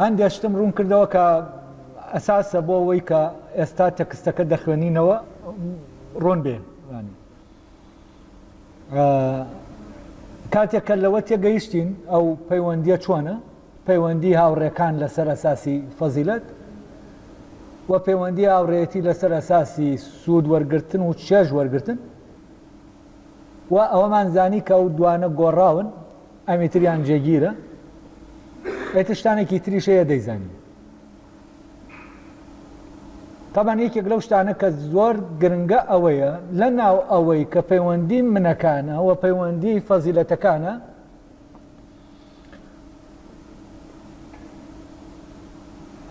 هەندێک شتم ڕوون کردەوە کە ئەساسە بۆ ئەوەی کە ئێستا تەکستەکە دەخوێنینەوە ڕۆن بێ کاتێک کە لەوە تێگەیشتین ئەو پەیوەندیە چۆنە پەیوەندی هاوڕێکان لەسەر ئەساسی فەزیلەت و پەیوەندی هاوڕێتی لەسەر ئەساسی سوود وەرگرتن و چێژ وەرگرتن و ئەوەمان زانی کە ئەو دوانە گۆڕاون ئەمی تریان جێگیرە شتانێکی تریشەیە دەیزانی طبعاً یەکێک لەو شتانە کە زۆر گرنگە ئەوەیە لە ناو ئەوەی کە پەیوەندی منەکانە و پەیوەندی فەزیلەتەکانە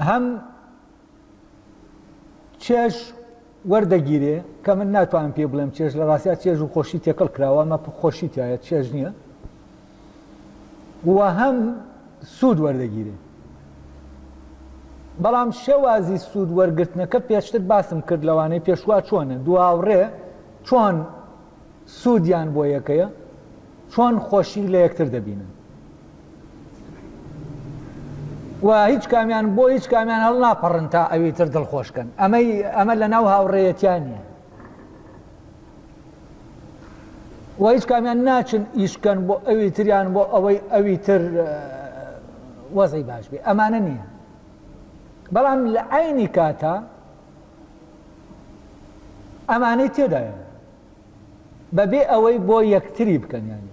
هەم چێژ وەردەگیرێ کە من ناتوانم پێ بڵێم چێژ لە ڕاستیا چێژ و خۆشی تێکەڵ کراوە ئەمە خۆشی تایە چێژ نییە و هەم سوود وەردەگیرێ بەڵام شێوازی سوود وەرگرتنەکە پێشتر باسم کرد لەوانەی پێشوا چۆنە دواوڕێ چۆن سوودیان بۆ یەکەیە چۆن خۆشی لە یەکتر دەبینن و هیچ کامیان بۆ هیچ کامیان هەڵ ناپەڕن تا ئەوی تر دڵخۆشکەن ئەمە لە ناو هاوڕێیەتیان نیە و هیچ کامیان ناچن ئیشکەن بۆ ئەوی تریان بۆ ئەوەی ئەوی تر وەزەی باش بێ ئەمانە نییە بەڵام لە عینی کاتە ئەمانەی تێدایە بەبێ ئەوەی بۆ یەکتری بکەنیانی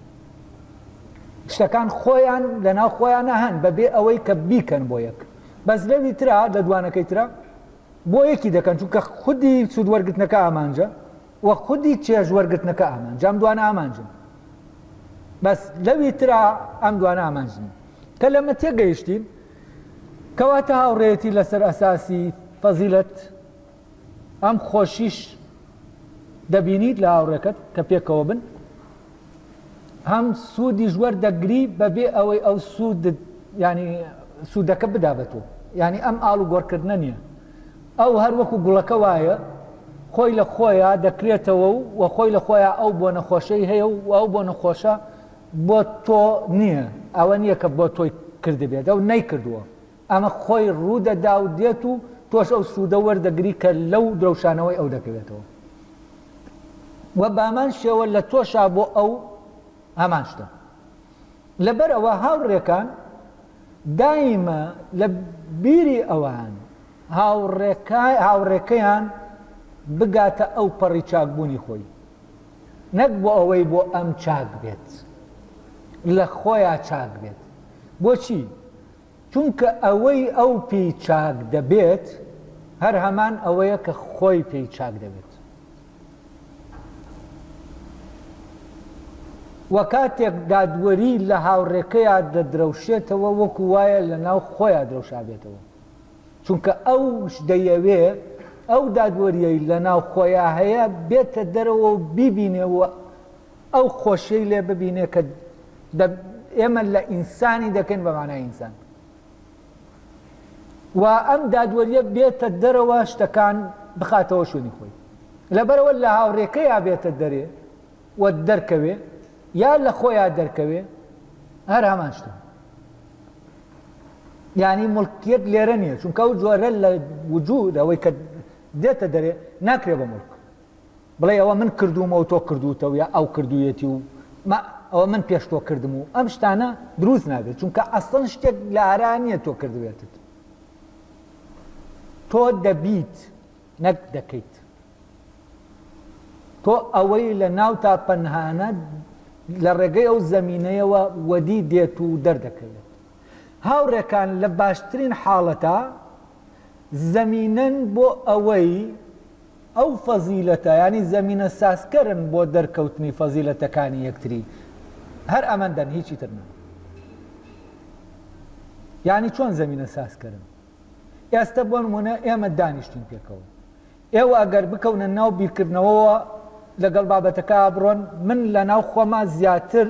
شتەکان خۆیان لە ناو خۆیانە هەن بەبێ ئەوەی کە بیکەن بۆ یەک بەس لەوی ترا لە دوانەکەی ترا بۆ یەکی دەکەن چونکە خودی سوود وەرگرتنەکە ئامانجە و خودی چێژ وەرگرتنەکە ئامانجە ئەم دوانە ئامانجن بەس لەوی ترا ئەم دوانە ئامانجن کە لەمە تێگەیشتین کەواتە هاوڕێتی لەسەر ئەساسی فەزیلەت ئەم خۆشیش دەبینیت لە هاوڕێکەت کە پێکەوە بن هەم سوودی ژوەر دەگری بەبێ ئەوەی ئەو ینی سوودەکە بدابێتەوە ینی ئەم ئاڵ و گۆڕکردنە نییە ئەو هەر وەکو گوڵەکە وایە خۆی لە خۆیان دەکرێتەوە و خۆی لە خۆیان ئەو بۆ نەخۆشەی هەیە و ئەو بۆ نەخۆشە بۆ تۆ نییە ئەوە نییە کە بۆ تۆی کردبێت ئەو نەیکردووە ئەمە خۆی ڕوودەدا و دێت و تۆش ئەو سوودە وەردەگری کە لەو درەوشانەوەی ئەو دەکەوێتەوە و بامان شێوە لە تۆشا بۆ ئەو هەمان شتە لەبەر ئەوە هاوڕێکان دایمە لە بیری ئەوان هاوڕێکەیان بگاتە ئەو پەڕی چاکبوونی خۆی نەک بۆ ئەوەی بۆ ئەم چاک بێت لە خۆیان چاک بێت بۆچی؟ چونکە ئەوەی ئەو پێی چاک دەبێت هەر هەمان ئەوەیە کە خۆی پێی چاک دەبێت و کاتێک دادوەری لە هاوڕێکەیان دەدرەوشێتەوە وەکو وایە لە ناو خۆیان درەوشابێتەوە چونکە ئەوش دەیەوێ ئەو دادوەریەی لە ناو خۆیان هەیە بێتە دەرەوە و بیبینێەوە ئەو خۆشەی لێ ببینێ کە ئێمە لە ئینسانی دەکەن بە مانای ئینسان و ئەم دادوەریە بێتە دەرەوە شتەکان بخاتەوە شوێنی خۆی لەبەرەوە لە هاوڕێکەیان بێتە دەرێ و دەرکەوێ یا لە خۆیان دەرکەوێ هەر هەمان شتە یعنی مڵکیەت لێرە نییە چونکە ئەو جۆرە لە وجود ئەوەی کە دێتە دەرێ ناکرێ بە مڵک بڵێ ئەوە من کردومە و تۆ کردوتەوە یا ئەو کردوویەتی و ئەوە من پێش تۆ کردم و ئەم شتانە دروست نابێت چونکە ئەسڵن شتێک لە ئارانیە تۆ کردوێتت تۆ دەبیت نەک دەکەیت تۆ ئەوەی لە ناو تا پەنهانە لە ڕێگەی ئەو زەمینەیەوە وەدی دێت و دەردەکەوێت هاوڕێکان لە باشترین حاڵەتە زەمینەن بۆ ئەوەی ئەو فەزیلەتە ینی زەمینە سازکەرن بۆ دەرکەوتنی فەزیلەتەکانی یەکتری هەر ئەمەندەن هیچی ترنە یعنی چۆن زەمینە سازکەرن ئێستا بۆ نمونە ئێمە دانیشتین پێکەوە ئێوە ئەگەر بکەونە ناو بیرکردنەوەوە لەگەڵ بابەتەکە بڕۆن من لە ناو خۆما زیاتر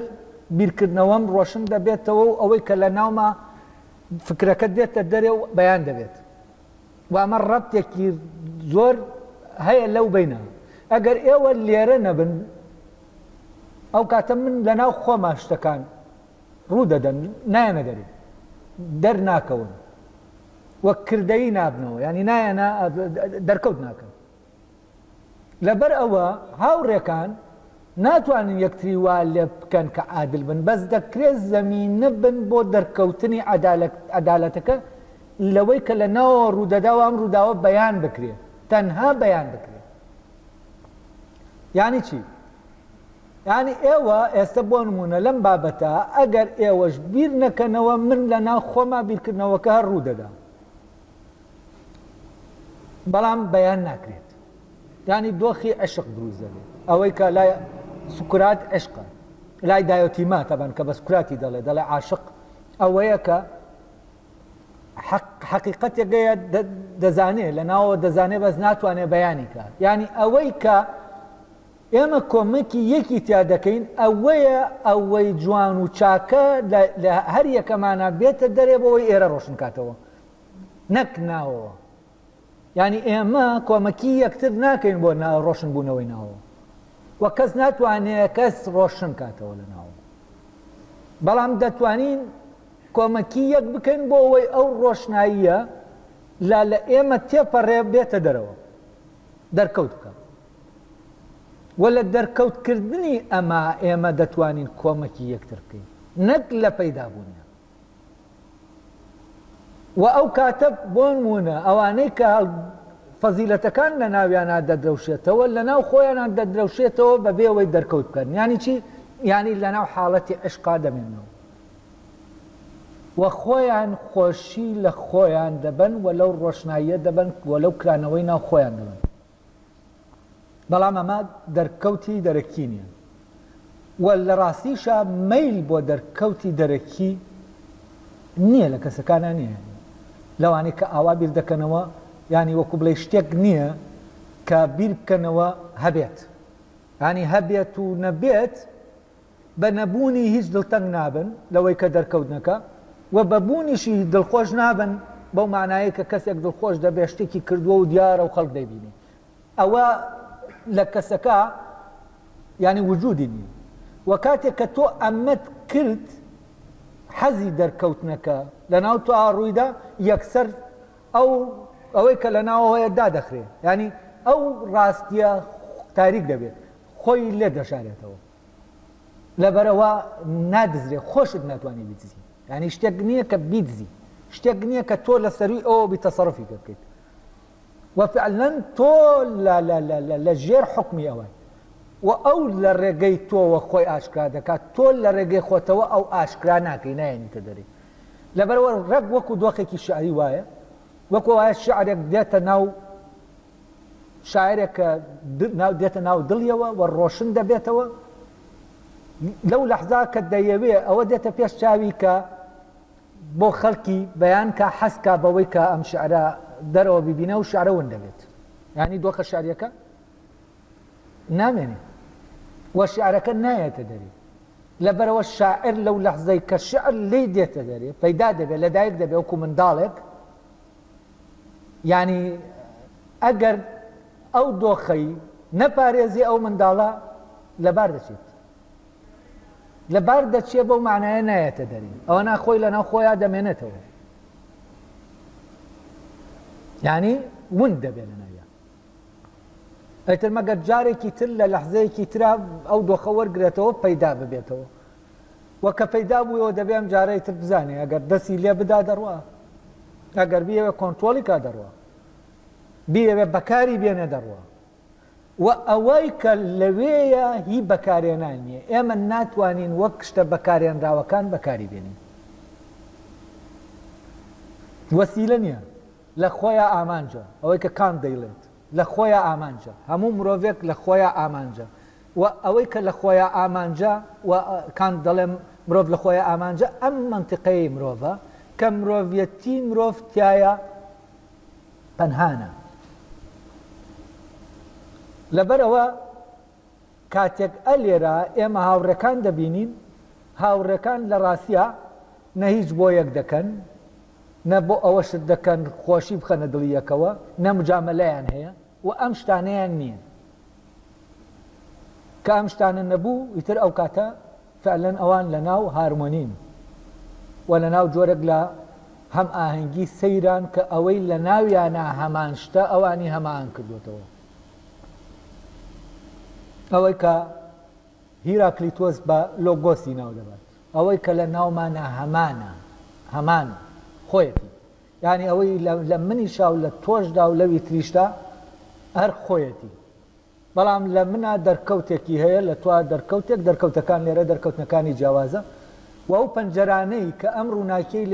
بیرکردنەوەم ڕۆشن دەبێتەوە و ئەوەی کە لە ناوما فکرەکە دێتە دەرێ و بەیان دەبێت و ئەمە ڕەبتێکی زۆر هەیە لەو بینە ئەگەر ئێوە لێرە نەبن ئەو کاتە من لە ناو خۆما شتەکان ڕوو دەدەن نایەنە دەرێ دەرناکەون وەک کردەیی نابنەوە، ینی نایەنە دەرکەوت ناکەن. لەبەر ئەوە هاوڕێکان ناتوانن یەکتری وا لێ بکەن کە عادل بن، بەس دەکرێت زەمینە بن بۆ دەرکەوتنی عەدالەتەکە لەوەی کە لە ناوە ڕوودەداوە ئەم ڕووداوە بەیان بکرێت، تەنها بەیان بکرێت. یانی چی؟ یعنی ئێوە ئێستا بۆ نمونە لەم بابەتە ئەگەر ئێوەش بیر نەکەنەوە من لە ناو خۆما بیرکردنەوەکە هەر ڕوودەدا، بەڵام بەیان ناکرێت. یعنی دۆخی عشق دروست دەبێت، ئەوەی کە لای سوکرات عشقە، لای دایۆتیما تەبەن کە بە سوکراتی دەڵێ عاشق ئەوەیە کە حەقیقەتێکەیە دەزانێ لە ناوە دەزانێ بەس ناتوانێت بەیانی کات. یعنی ئەوەی کە ئێمە کۆمەکی یەکی تیا دەکەین ئەوەیە ئەوەی جوان و چاکە لە هەر یەکەمانە بێتە دەرێ بەوەی ئێرە ڕۆشن کاتەوە، نەک ناوەوە. یعنی ئێمە کۆمەکی یەکتر ناکەین بۆ ڕۆشن بوونەوەی ناوە، وە کەس ناتوانێت کەس ڕۆشن کاتەوە لە ناوە، بەڵام دەتوانین کۆمەکی یەک بکەین بۆ ئەوەی ئەو ڕۆشناییە لە ئێمە تێپەڕێ بێتە دەرەوە، دەرکەوت بکە. وە لە دەرکەوتکردنی ئەمە ئێمە دەتوانین کۆمەکی یەکتر بکەین، نەک لە پەیدابوونیە. و ئەو کاتە بۆ نمونە ئەوانەی کە فەزیلەتەکان لە ناویانە دەدرەوشێتەوە لە ناو خۆیانان دەدرەوشێتەوە بەبێ ئەوەی دەرکەوت بکەن. یانی چی؟ یانی لە ناو حاڵەتی عشقا دەمێنەوە و خۆیان خۆشی لە خۆیان دەبن و لەو ڕۆشناییە دەبن و لەو کرانەوەی ناو خۆیان دەبن. بەڵام ئەمە دەرکەوتی دەرەکی نییە. و لە ڕاستیشە مەیل بۆ دەرکەوتی دەرەکی نییە لە کەسەکانە نییە، لەوانەی کە ئاوا بیر دەکەنەوە، ینی وەکو بڵێ شتێک نییە کە بیر بکەنەوە هەبێت، ینی هەبێت و نەبێت بە نەبوونی هیچ دڵتەنگ نابن لەوەی کە دەرکەوتنەکە و بەبوونیشی دڵخۆش نابن بەو معنایە کە کەسێک دڵخۆش دەبێت شتێکی کردووە و دیارە و خەڵک دەیبینی. ئەوە لە کەسەکە ینی وجودی نییە. و کاتێک کە تۆ ئەمەت کرد حەزی دەرکەوتنەکە لە ناو تۆ ئاڕوویدا یەکسەر ئەوەی کە لە ناوەوەیە دادەخرێت، ینی ئەو ڕاستیە تاریک دەبێت، خۆی لێ دەشارێتەوە، لەبەرەوە نادزرێ، خۆشت ناتوانانی بیدزی. ینی شتێک نییە کە بیدزی، شتێک نییە کە تۆ لەسەروی ئەوە بیتەسەڕفی بکەیت و فعلاً تۆ لە ژێر حکمی ئەوە و ئەو لە ڕێگەی تۆوە خۆی ئاشکرا دەکات، تۆ لە ڕێگەی خۆتەوە ئەو ئاشکرا ناکەی، نایەنیتە دەرێ. لەبەرەوە ڕێک وەکو دۆخێکی شعری وایە، وەکو وایە شعرێک دێتە ناو شاعرێک دێتە ناو دڵیەوە و ڕۆشن دەبێتەوە، لەو لەحزا کە دەیەوێ ئەوە دێتە پێش چاوی کە بۆ خەڵکی بەیان کە حەسکا بەوەی کە ئەم شعرە دەرەوە ببینە و شعرە ون دەبێت. یعنی دۆخە شعریەکە نامێنێ و شعرەکە نایەتە دەرێ، لەبەرەوە شاعر لەو لەحزەی کە شعر لێی دێتە دەرێ پەیدا دەبێت، لەدایک دەبێت وەکو منداڵێک. یعنی ئەگەر ئەو دۆخەی نەپارێزی ئەو منداڵە لەبار دەچێت، لەبار دەچێت بەو معنایە نایەتە دەرێ، ئەوە ناخۆی لە ناو خۆیان دەمێنێتەوە، یعنی ون دەبێت لە ناویان. ئەیتر مەگەر جارێکی تر لە لەحزەیەکی ترا ئەو دۆخە وەرگرێتەوە پەیدا ببێتەوە، وەکە پەیدا بوویەوە دەبێ ئەم جارەی تر بزانێ ئەگەر دەستی لێ بدا دەڕوا، ئەگەر بیەوێ کۆنترۆلی کا دەڕوا، بیەوێ بەکاری بێنێ دەڕوا. و ئەوەی کە لەوەیە هی بەکارێنان نییە، ئێمە ناتوانین وەک شتە بەکارێنراوەکان بەکاری بێنین، وەسیلە نییە، لە خۆیان ئامانجە، ئەوەی کە کان دەیڵێت لە خۆیان ئامانجە، هەموو مرۆڤێک لە خۆیان ئامانجە، و ئەوەی کە لە خۆیان ئامانجە و کان دەڵێم مرۆڤ لە خۆیان ئامانجە، ئەم منتیقەی مرۆڤە کە مرۆڤیەتی مرۆڤ تایە پەنهانە. لەبەرەوە کاتێک ئەلێرە ئێمە هاوڕێکان دەبینین، هاوڕێکان لە ڕاستیە نە هیچ بۆ یەک دەکەن، نە بۆ ئەوەشت دەکەن خۆشی بخەنە دڵیەکەوە، نە مجامەلەیان هەیە و ئەم شتانەیان نییە. کە ئەم شتانە نەبوو ئیتر ئەو کاتە فعلەن ئەوان لە ناو هارمۆنین و لە ناو جۆرێک لە هەم ئاهەنگی سەیران کە ئەوەی لە ناویانە هەمان شتە ئەوانی هەمان کردوتەوە. ئەوەی کە هیراکلیتۆس بە لۆگۆسی ناو دەبات، ئەوەی کە لە ناومانە هەمان خۆیەتی، یعنی ئەوەی لە منیشا و لە تۆشدا و لەوی تریشتا هەر خۆیەتی، بەڵام لە منە دەرکەوتێکی هەیە، لە توا دەرکەوتەکان لێرە دەرکەوتنەکانی جیاوازە، و ئەو پەنجەرانەی کە ئەم ڕووناکیی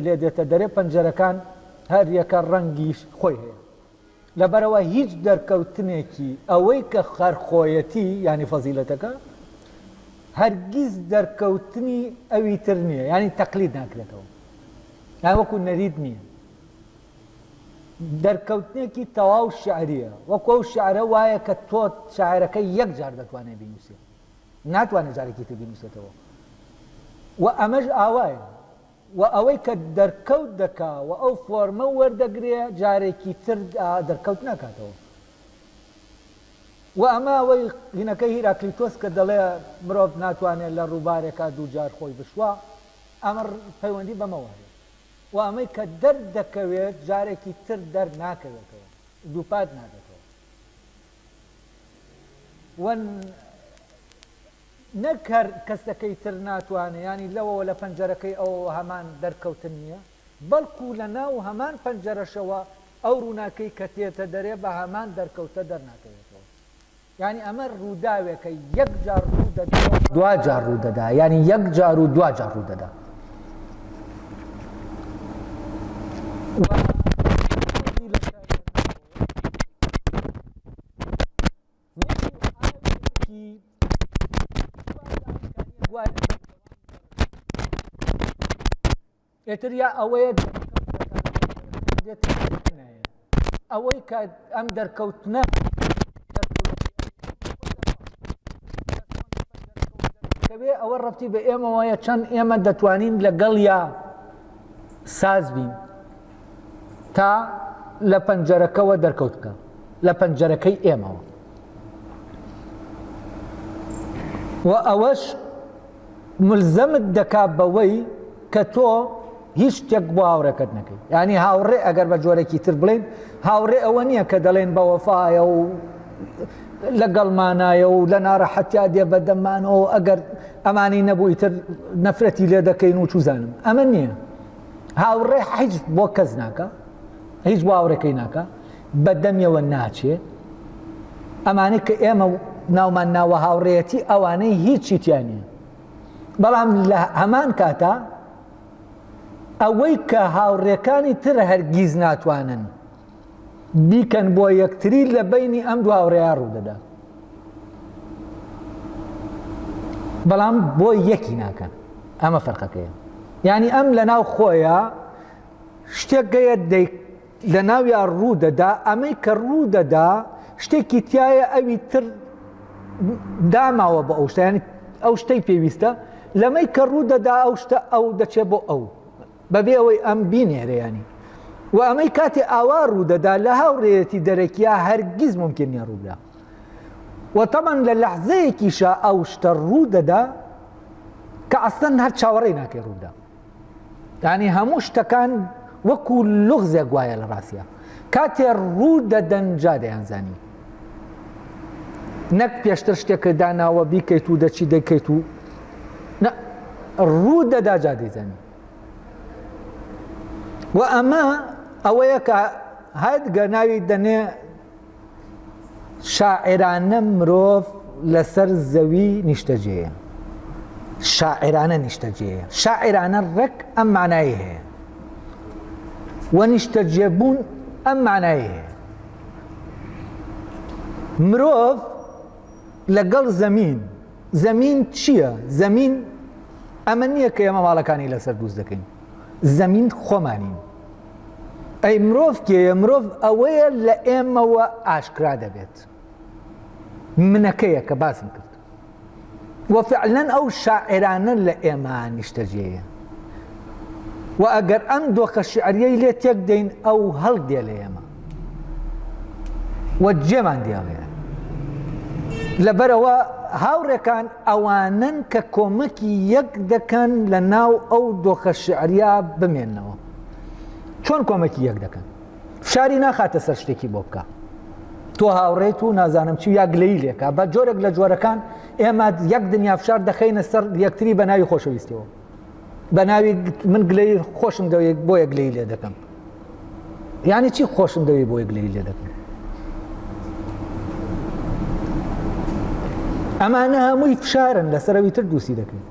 لێ دێتە دەرێ پەنجەرەکان هەر یەکە ڕەنگی خۆی هەیە. لەبەرەوە هیچ دەرکەوتنێکی ئەوەی کە خەرخۆیەتی ینی فەزیلەتەکە هەرگیز دەرکەوتنی ئەوی تر نییە، ینی تەقلید ناکرێتەوە، یان وەکو نەرید نییە. دەرکەوتنێکی تەواو شعریە، وەکو ئەو شعرە وایە کە تۆ شاعرەکەی یەک جار دەتوانێت بینووسێت، ناتوانێت جارێکی تر بینووسێتەوە. و ئەمەش ئاوایە، و ئەوەی کە دەرکەوت دەکا و ئەو فۆرمە وەردەگرێ جارێکی تر دەرکەوت ناکاتەوە. و ئەمە ئەوەی هینەکەی هیراکلیتۆس کە دەڵێ مرۆڤ ناتوانێت لە ڕووبارێکا دوو جار خۆی بشوە، ئەمە پەیوەندی بەمەوە هەیە. و ئەمەی کە دەردەکەوێت جارێکی تر دەرناکەوێتەوە، دووپات ناکەوێتەوە. نەک هەر کەسەکەی تر ناتوانێت، ینی لەوەوە لە پەنجەرەکەی ئەوە هەمان دەرکەوتن نییە، بەڵکو لە ناو هەمان پەنجەرەشەوە ئەو ڕووناکەی کە تێتە دەرێ بە هەمان دەرکەوتە دەرناکەوێتەوە. ینی ئەمە ڕووداوێکە یەک جار ڕوو دەدا، دوا جار ڕوو دەدا، ینی یەک جار و دوا جار ڕوو دەدا. ئێتر یا ئەوەیە ئەوەی کە ئەم دەرکەوتنە ئەوە ڕەبتی بە ئێمەوەیە چەند ئێمە دەتوانین لەگەڵ یا ساز بین تا لە پەنجەرەکەەوە دەرکەوتکە، لە پەنجەرەکەی ئێمەوە. و ئەوەش ملزەمت دەکات بەوەی کە تۆ هیچ شتێک بۆ هاوڕێکت نەکەی. ینی هاوڕێ ئەگەر بە جۆرەی تر بڵێن هاوڕێ ئەوە نییە کە دەڵێن بە وەفایە و لەگەڵمانایە و لە ناڕەحەتیا دێ بەدەمانەوە ئەگەر ئەمانی نەبووی تر نەفرەتی لێ دەکەین و چوزانم، ئەمە نییە. هاوڕێ هیچ بۆ کەس ناکە، هیچ بۆ هاوڕێکەی ناکە، بەدەمیەوە ناچێ. ئەمانەی کە ئێمە ناومان ناوە هاوڕێەتی ئەوانەی هیچی تیان نییە، بەڵام لە هەمان کاتە ئەوەی کە هاوڕێکانی تر هەرگیز ناتوانن بیکەن بۆ یەکتری لە بینی ئەم دو هاوڕێیان ڕوودەدا، بەڵام بۆ یەکی ناکەن. ئەمە فەرقەکەیە. ینی ئەم لە ناو خۆیە شتێک گەیە لە ناویان ڕوودەدا، ئەمەی کە ڕوودەدا شتێکی تایە ئەوی تر داماوە بە ئەو شتە، ینی ئەو شتەی پێویستە لەمەی کە ڕوودەدا ئەو شتە ئەو دەچێت بۆ ئەو بەبێ ئەوەی ئەم بینێرەیانی. و ئەمەی کاتێ ئاوا ڕوودەدا لە هاوڕێتی دەرەکیە هەرگیز ممکن نیە ڕوودا. و تەمان لە لەحزەیەکیشە ئەو شتە ڕوودەدا کە ئەسڵەن هەر چاوەڕێی ناکەی ڕوودا، ینی هەموو شتەکان وەکو لوغزێک وایە لە ڕاستیە، کاتێ ڕوودەدەن جا دەیانزانی، نەک پێشتر شتێکە داناوە بیکەیت و دەچی دەکەیت و ڕوودەدا جا دەیزانی. و ئەمە ئەوەیە کە هەدگە ناوی دەنێ شاعرانە مرۆڤ لەسەر زەوی نیشتەجێیە، شاعرانە نیشتەجێیە، شاعرانە ڕێک ئەم معنایی هەیە و نیشتەجێبوون ئەم معنایی هەیە. مرۆڤ لەگەڵ زەمین چییە؟ زەمین ئەمە نییە کە ئێمە ماڵەکانی لەسەر دروست دەکەین، زەمین خۆمانین. ئەی مرۆڤ کێیە؟ مرۆڤ ئەوەیە لە ئێمەوە ئاشکرا دەبێت، منەکەیە کە باسم کرد. و فعلەن ئەو شاعرانە لە ئێمە نیشتەجێیە. و ئەگەر ئەم دۆخە شعریەی لێ تێک دەین ئەو هەڵدێ لە ئێمە و جێمان دیاڵێ. لەبەرەوە هاوڕێکان ئەوانن کە کۆمەکی یەک دەکەن لە ناو ئەو دۆخە شعریا بمێنەوە. چۆن کۆمەکی یەک دەکەن فشاری ناخاتە سەر شتێکی بۆ بکە تۆ هاوڕێیت و نازانم چی یا گلەی لێکە بە جۆرێک لە جۆرەکان ئێمە یەک دنیا فشار دەخەینە سەر یەکتری بە ناوی خۆشەویستیەوە بە ناوی من گلەی خۆشم دەوێت بۆ یەک گلەی لێ دەکەم یعنی چی خۆشم دەوێت بۆ یەک گلەی لێ دەکەم ئەمانە هەمووی فشارن لەسەرەوی تر دووسی دەکەین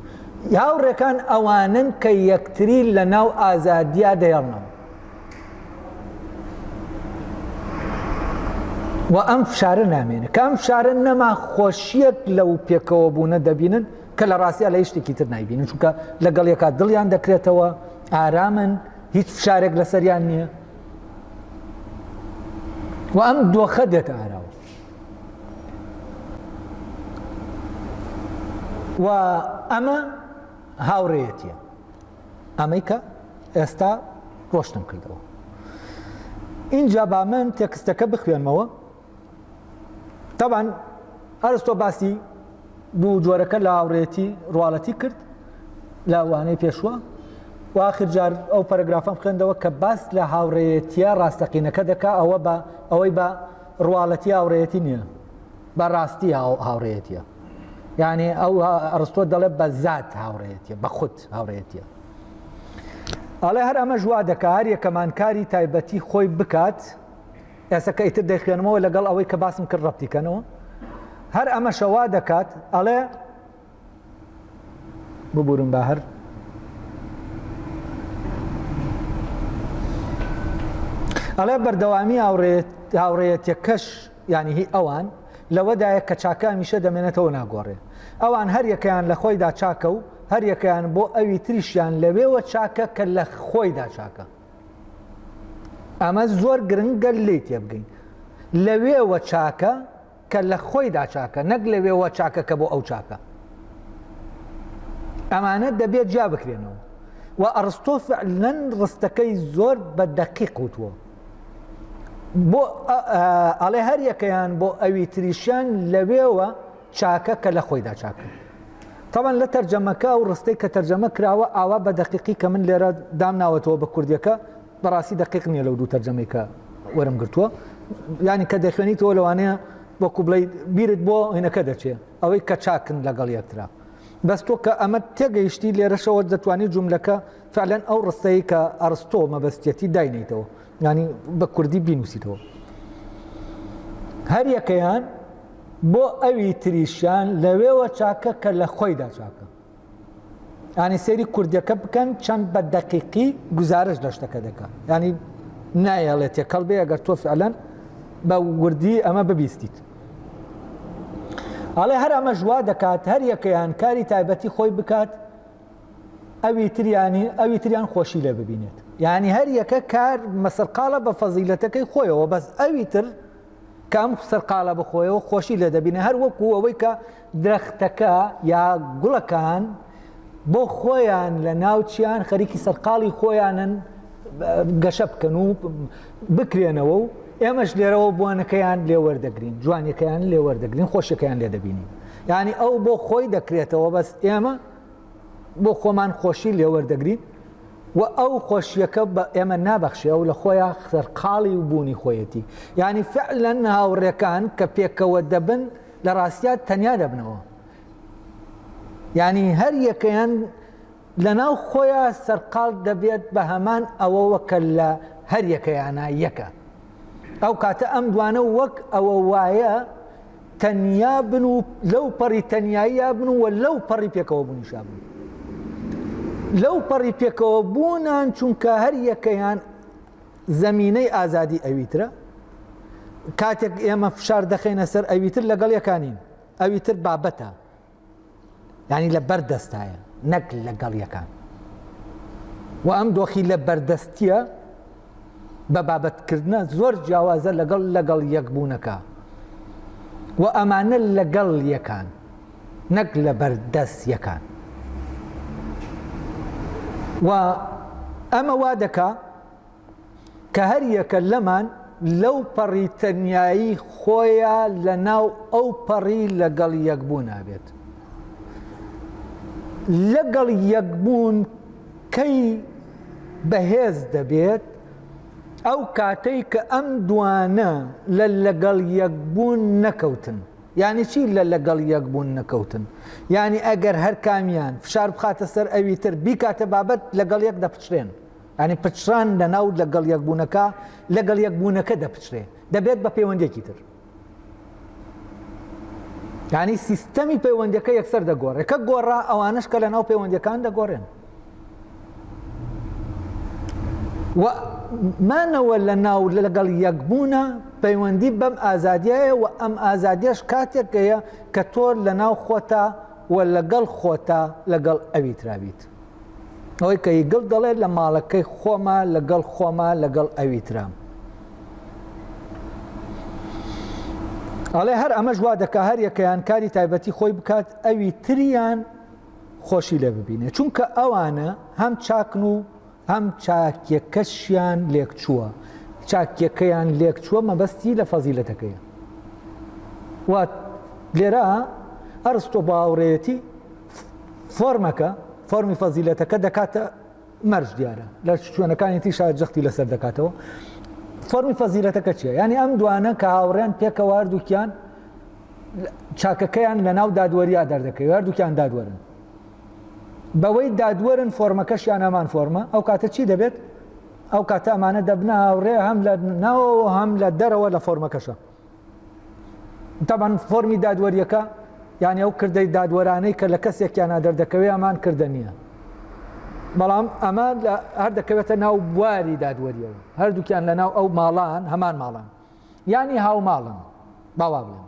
هاوڕێکان ئەوانن کە یەکتری لە ناو ئازادیا دەیەڵنەوە و ئەم فشارە نامێنە کە ئەم فشارە نەما خۆشیەک لەو پێکەوە بوونە دەبینن کە لە ڕاستیە لە شتێکی تر نایبینن چونکە لەگەڵ یەکا دڵیان دەکرێتەوە ئارامن هیچ فشارێک لەسەریان نییە و ئەم دۆخە دێتە ئاراوە و ئەمە هاوڕێیەتیە ئەمەی کە ئێستا ڕۆشتم کردەوە اینجا با من تێکستەکە بخوێنمەوە طبعا ئەرستۆ باسی دوو جۆرەکە لە هاوڕێتی ڕواڵەتی کرد لە ئەوانەی پێشوە و ئاخر جار ئەو پەرەگرافەم خوێندەوە کە باس لە هاوڕێتیە ڕاستەقینەکە دەکا ئەوەی بە ڕواڵەتی هاوڕێتی نییە بە ڕاستی هاوڕێتیە یعنی ئەو ئەرستۆ دەڵێ بە زات هاوڕێتیە بە خود هاوڕێتیە ئەڵێ هەر ئەمە ژوا دەکا هەر یەکەمانکاری تایبەتی خۆی بکات ئێسەکە ئیتر دەیخوێنمەوە لەگەڵ ئەوەی کە باسم کرد ڕەبتیکەنەوە هەر ئەمە شەوا دەکات ئەڵێ ببورم بە هەر ئەڵێ بەردەوامی هاوڕێتیەکەش یعنی هی ئەوان لەوەدایە کە چاکە هەمیشە دەمێنێتەوە ناگۆڕێ ئەوان هەر یەکەیان لە خۆیدا چاکە و هەر یەکەیان بۆ ئەوی تریشیان لەوێوە چاکە کە لە خۆیدا چاکە ئەمە زۆر گرنگە لێی تێبگەین لەوێوە چاکە کە لە خۆیدا چاکە نەک لەوێوە چاکە کە بۆ ئەو چاکە ئەمانە دەبێت جا بکرێنەوە و ئەرستۆ فعلەن ڕستەکەی زۆر بە دەقیق وتووە بۆ ئەڵێ هەر یەکەیان بۆ ئەوی تریشیان لەوێوە چاکە کە لە خۆیدا چاکە طبعا لە تەرجەمەکە و ڕستەی کە تەرجەمە کراوە ئاوا بە دەقیقی کە من لێرە دامناوەتەوە بە کوردیەکە بەڕاستی دەقیق نییە لەو دوو تەرجەمەی کە وەرم گرتووە یعنی کە دەخوێنیتەوە لەوانەیە وەکو بڵێ بیرت بۆ هینەکە دەچێت ئەوەی کە چاکن لەگەڵ یەکترا بەس تۆ کە ئەمە تێگەیشتی لێرەشەوە دەتوانێت جوملەکە فعلەن ئەو ڕستەی کە ئەرستۆ مەبەستێتی داینیتەوە ینی بە کوردی بینوسیتەوە هەر یەکەیان بۆ ئەوی تریشیان لەوێوە چاکە کە لە خۆیدا چاکە ینی سەیری کوردیەکە بکەن چەند بە دەقیقی گزارش لە شتەکە دەکات ینی نایەڵێت تێکەڵ بێ ئەگەر تۆ فعلەن بە وردی ئەمە ببیستیت ئەڵێ هەر ئەمە ژوا دەکات هەر یەکەیان کاری تایبەتی خۆی بکات ئەوی تریان خۆشی لێ ببینێت یعنی هەر یەکە کار مەسەرقاڵە بە فەزیلەتەکەی خۆیەوە بەس ئەوی تر کام سەرقاڵە بخۆیەوە خۆشی لێ دەبینێ هەر وەکو ئەوەی کە درەختەکە یا گوڵەکان بۆ خۆیان لە ناوچیان خەریکی سەرقاڵی خۆیانن گەشە بکەن و بکرێنەوە و ئێمەش لێرەوە بوانەکەیان لێ وەردەگرین جوانیەکەیان لێ وەردەگرین خۆشیەکەیان لێ دەبینین یعنی ئەو بۆ خۆی دەکرێتەوە بەس ئێمە بۆ خۆمان خۆشی لێ وەردەگرین و ئەو خۆشیەکە بە ئێمە نابەخشێ و لە خۆیان سەرقاڵی و بوونی خۆیەتی یعنی فعلەن هاوڕێکان کە پێکەوە دەبن لە ڕاستیات تەنیا دەبنەوە یعنی هەر یەکەیان لە ناو خۆیان سەرقاڵ دەبێت بە هەمان ئەوەوە کە لە هەر یەکەیانە یەکە ئەو کاتە ئەم دوانە وەک ئەوە وایە تەنیا بن و لەو پەڕی تەنیاییە بن و لەو پەڕی پێکەوە بوونیشا بن لەو پەڕی پێکەوە بوونان چونکە هەر یەکەیان زەمینەی ئازادی ئەویترە کاتێک ئێمە فشار دەخینە سەر ئەویتر لەگەڵ یەکانین ئەویتر بابەتە یعنی لە بەردەستایە نەک لەگەڵ یەکان و ئەم دۆخی لە بەردەستیە بە بابەتکردنە زۆر جیاوازە لەگەڵ یەکبوونەکە و ئەمانە لەگەڵ یەکان نەک لە بەردەست یەکان و ئەمە وا دەکا کە هەر یەکە لەمان لەو پەڕی تەنیایی خۆیان لە ناو ئەو پەڕی لەگەڵ یەکبوون نابێت لەگەڵ یەکبوون کەی بەهێز دەبێت ئەو کاتەی کە ئەم دوانە لە لەگەڵ یەکبوون نەکەوتن. یعنی چی لە لەگەڵ یەکبوون نەکەوتن؟ یعنی ئەگەر هەر کامیان فشار بخاتە سەر ئەوی تر بیکاتە بابەت لەگەڵ یەک دەپچرێن. ینی پچران لەناو لەگەڵ یەکبوونەکە لەگەڵ یەکبوونەکە دەپچرێ دەبێت بە پەیوەندێکی تر. یعنی سیستەمی پەیوەندەکە یەکسەر دەگۆڕێ کە گۆڕا ئەوانش کە لەناو پەیوەندەکان دەگۆڕێن. مانەوە لە ناو لەگەڵ یەکبوونە پەیوەندی بەم ئازادیایە و ئەم ئازادیەش کاتێکەیە کە تۆ لە ناو خۆتە و لەگەڵ خۆتە لەگەڵ ئەوی ترابیت. ئەوەی کە یگڵ دەڵێت لە ماڵەکەی خۆمە لەگەڵ خۆمە لەگەڵ ئەوی ترام. ئەڵێ هەر ئەمەش وا دەکا هەر یەکەیان کاری تایبەتی خۆی بکات ئەوی تریان خۆشی لێ ببینێ، چونکە ئەوانە هەم چاکن و هەم چاکیەکەشیان لێک چووە. چاکیەکەیان لێک چووە مەبەستی لە فەزیلەتەکەیە. وا لێرە ئەرستۆ باوەڕێتی فۆرمەکە فۆرمی فەزیلەتەکە دەکاتە مەرج دیارە لە شوێنەکانیەتی شاید جەختی لەسەر دەکاتەوە. فۆرمی فەزیلەتەکە چییە؟ یعنی ئەم دوانە کە هاوڕێن پێکەوە هەردووکیان چاکەکەیان لە ناو دادوەریە دەردەکەوێت، هەردووکیان دادوەرن. بەوەی دادوەرن فۆرمەکەشیان ئەمان فۆرمە، ئەو کاتە چی دەبێت؟ ئەو کاتە ئەمانە دەبنە هاوڕێ هەم لە ناو هەم لە دەرەوە لە فۆرمەکەشە. تەبەن فۆرمی دادوەریەکە یعنی ئەو کردەی دادوەرانەی کە لە کەسێکیانە دەردەکەوێت ئەمان کردە نییە. بەڵام ئەمە هەر دەکەوێتە ناو بواری دادوەریەوە، هەردووکیان لە ناو ئەو ماڵان هەمان ماڵان، یعنی هاو ماڵن باوا بڵێن.